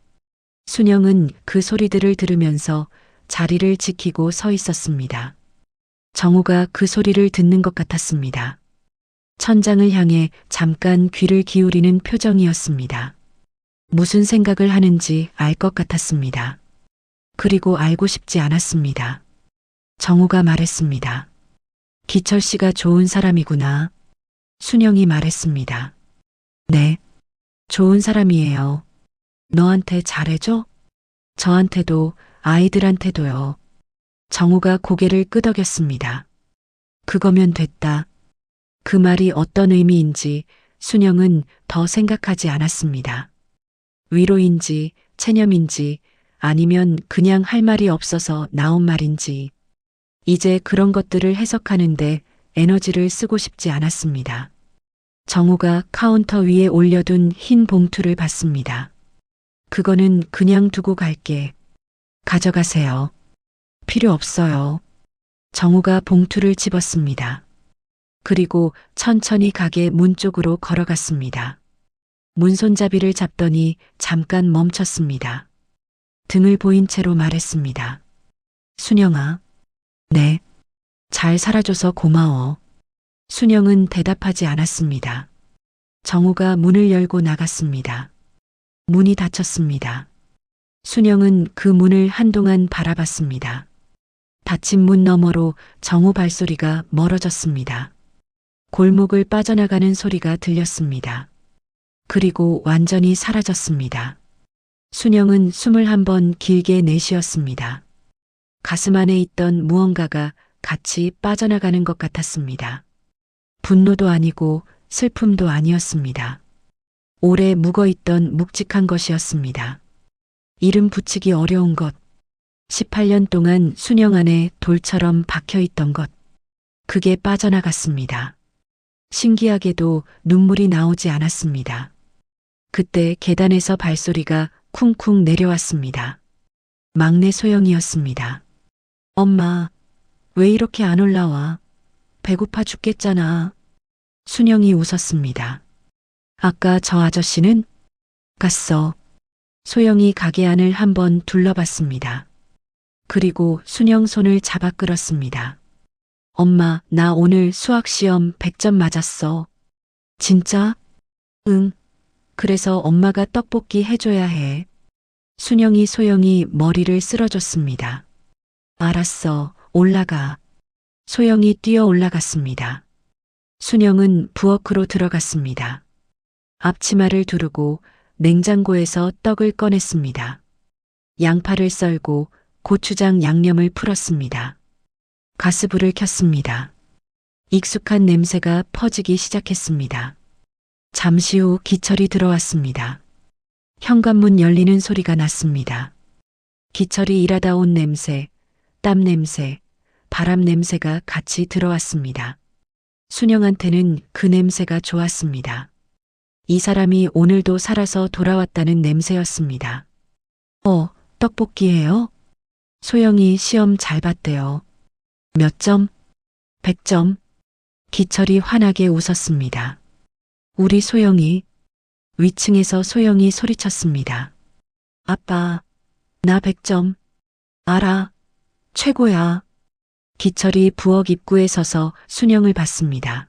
순영은 그 소리들을 들으면서 자리를 지키고 서 있었습니다. 정우가 그 소리를 듣는 것 같았습니다. 천장을 향해 잠깐 귀를 기울이는 표정이었습니다. 무슨 생각을 하는지 알 것 같았습니다. 그리고 알고 싶지 않았습니다. 정우가 말했습니다. 기철 씨가 좋은 사람이구나. 순영이 말했습니다. 네, 좋은 사람이에요. 너한테 잘해줘? 저한테도 아이들한테도요. 정우가 고개를 끄덕였습니다. 그거면 됐다. 그 말이 어떤 의미인지 순영은 더 생각하지 않았습니다. 위로인지 체념인지 아니면 그냥 할 말이 없어서 나온 말인지 이제 그런 것들을 해석하는데 에너지를 쓰고 싶지 않았습니다. 정우가 카운터 위에 올려둔 흰 봉투를 봤습니다. 그거는 그냥 두고 갈게. 가져가세요. 필요 없어요. 정우가 봉투를 집었습니다. 그리고 천천히 가게 문 쪽으로 걸어갔습니다. 문손잡이를 잡더니 잠깐 멈췄습니다. 등을 보인 채로 말했습니다. 순영아. 네. 잘 살아줘서 고마워. 순영은 대답하지 않았습니다. 정우가 문을 열고 나갔습니다. 문이 닫혔습니다. 순영은 그 문을 한동안 바라봤습니다. 닫힌 문 너머로 정우 발소리가 멀어졌습니다. 골목을 빠져나가는 소리가 들렸습니다. 그리고 완전히 사라졌습니다. 순영은 숨을 한번 길게 내쉬었습니다. 가슴 안에 있던 무언가가 같이 빠져나가는 것 같았습니다. 분노도 아니고 슬픔도 아니었습니다. 오래 묵어있던 묵직한 것이었습니다. 이름 붙이기 어려운 것. 18년 동안 순영 안에 돌처럼 박혀있던 것. 그게 빠져나갔습니다. 신기하게도 눈물이 나오지 않았습니다. 그때 계단에서 발소리가 쿵쿵 내려왔습니다. 막내 소영이었습니다. 엄마, 왜 이렇게 안 올라와? 배고파 죽겠잖아. 순영이 웃었습니다. 아까 저 아저씨는? 갔어. 소영이 가게 안을 한번 둘러봤습니다. 그리고 순영 손을 잡아 끌었습니다. 엄마, 나 오늘 수학시험 100점 맞았어. 진짜? 응. 그래서 엄마가 떡볶이 해줘야 해. 순영이 소영이 머리를 쓸어줬습니다. 알았어, 올라가. 소영이 뛰어 올라갔습니다. 순영은 부엌으로 들어갔습니다. 앞치마를 두르고 냉장고에서 떡을 꺼냈습니다. 양파를 썰고 고추장 양념을 풀었습니다. 가스불을 켰습니다. 익숙한 냄새가 퍼지기 시작했습니다. 잠시 후 기철이 들어왔습니다. 현관문 열리는 소리가 났습니다. 기철이 일하다 온 냄새, 땀 냄새, 바람 냄새가 같이 들어왔습니다. 순영한테는 그 냄새가 좋았습니다. 이 사람이 오늘도 살아서 돌아왔다는 냄새였습니다. 떡볶이예요? 소영이 시험 잘 봤대요. 몇 점? 100점? 기철이 환하게 웃었습니다. 우리 소영이, 위층에서 소영이 소리쳤습니다. 아빠, 나 100점. 알아. 최고야. 기철이 부엌 입구에 서서 순영을 봤습니다.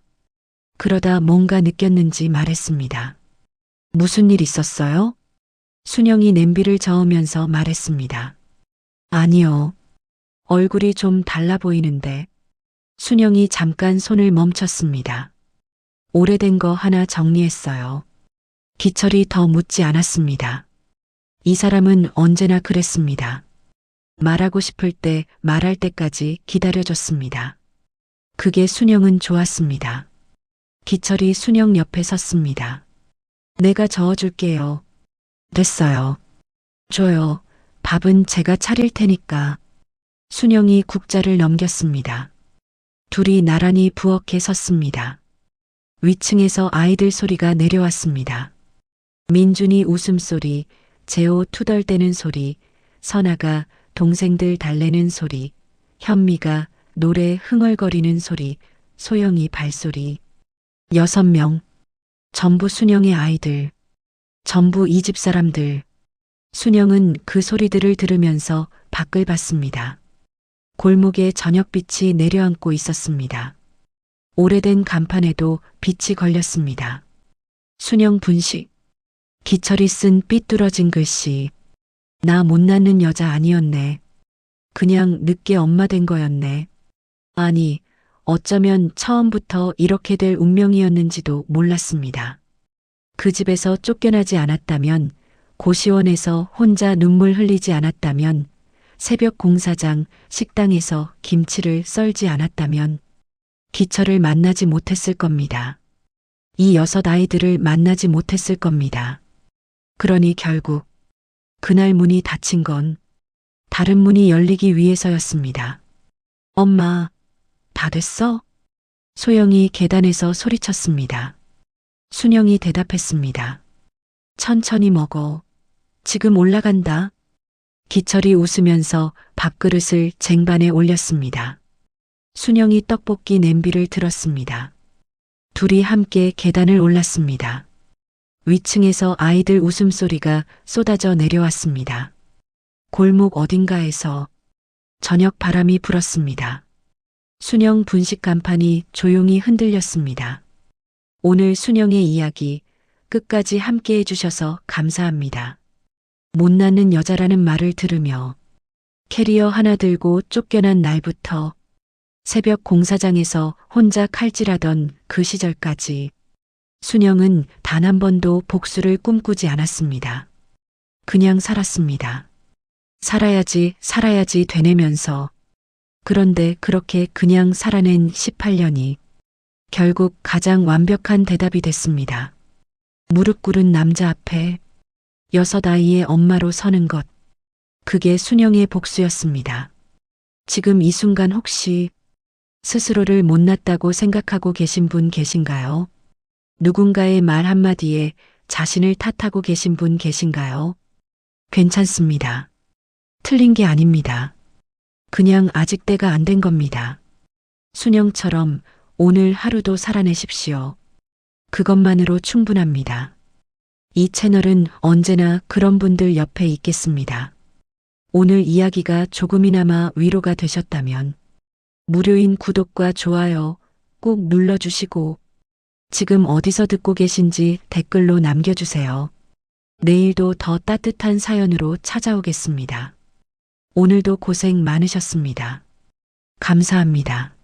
그러다 뭔가 느꼈는지 말했습니다. 무슨 일 있었어요? 순영이 냄비를 저으면서 말했습니다. 아니요. 얼굴이 좀 달라 보이는데. 순영이 잠깐 손을 멈췄습니다. 오래된 거 하나 정리했어요. 기철이 더 묻지 않았습니다. 이 사람은 언제나 그랬습니다. 말하고 싶을 때 말할 때까지 기다려줬습니다. 그게 순영은 좋았습니다. 기철이 순영 옆에 섰습니다. 내가 저어줄게요. 됐어요. 줘요. 밥은 제가 차릴 테니까. 순영이 국자를 넘겼습니다. 둘이 나란히 부엌에 섰습니다. 위층에서 아이들 소리가 내려왔습니다. 민준이 웃음소리, 재호 투덜대는 소리, 선아가 동생들 달래는 소리, 현미가 노래 흥얼거리는 소리, 소영이 발소리. 6명. 전부 순영의 아이들. 전부 이 집 사람들. 순영은 그 소리들을 들으면서 밖을 봤습니다. 골목에 저녁빛이 내려앉고 있었습니다. 오래된 간판에도 빛이 걸렸습니다. 순영 분식. 기철이 쓴 삐뚤어진 글씨. 나 못 낳는 여자 아니었네. 그냥 늦게 엄마 된 거였네. 아니, 어쩌면 처음부터 이렇게 될 운명이었는지도 몰랐습니다. 그 집에서 쫓겨나지 않았다면, 고시원에서 혼자 눈물 흘리지 않았다면, 새벽 공사장 식당에서 김치를 썰지 않았다면, 기철을 만나지 못했을 겁니다. 이 6 아이들을 만나지 못했을 겁니다. 그러니 결국 그날 문이 닫힌 건 다른 문이 열리기 위해서였습니다. 엄마, 다 됐어? 소영이 계단에서 소리쳤습니다. 순영이 대답했습니다. 천천히 먹어. 지금 올라간다. 기철이 웃으면서 밥그릇을 쟁반에 올렸습니다. 순영이 떡볶이 냄비를 들었습니다. 둘이 함께 계단을 올랐습니다. 위층에서 아이들 웃음소리가 쏟아져 내려왔습니다. 골목 어딘가에서 저녁 바람이 불었습니다. 순영 분식 간판이 조용히 흔들렸습니다. 오늘 순영의 이야기 끝까지 함께 해주셔서 감사합니다. 못 낳는 여자라는 말을 들으며 캐리어 하나 들고 쫓겨난 날부터 새벽 공사장에서 혼자 칼질하던 그 시절까지 순영은 단 한 번도 복수를 꿈꾸지 않았습니다. 그냥 살았습니다. 살아야지 되뇌면서. 그런데 그렇게 그냥 살아낸 18년이 결국 가장 완벽한 대답이 됐습니다. 무릎 꿇은 남자 앞에 6 아이의 엄마로 서는 것. 그게 순영의 복수였습니다. 지금 이 순간 혹시 스스로를 못났다고 생각하고 계신 분 계신가요? 누군가의 말 한마디에 자신을 탓하고 계신 분 계신가요? 괜찮습니다. 틀린 게 아닙니다. 그냥 아직 때가 안 된 겁니다. 순영처럼 오늘 하루도 살아내십시오. 그것만으로 충분합니다. 이 채널은 언제나 그런 분들 옆에 있겠습니다. 오늘 이야기가 조금이나마 위로가 되셨다면 무료인 구독과 좋아요 꼭 눌러주시고 지금 어디서 듣고 계신지 댓글로 남겨주세요. 내일도 더 따뜻한 사연으로 찾아오겠습니다. 오늘도 고생 많으셨습니다. 감사합니다.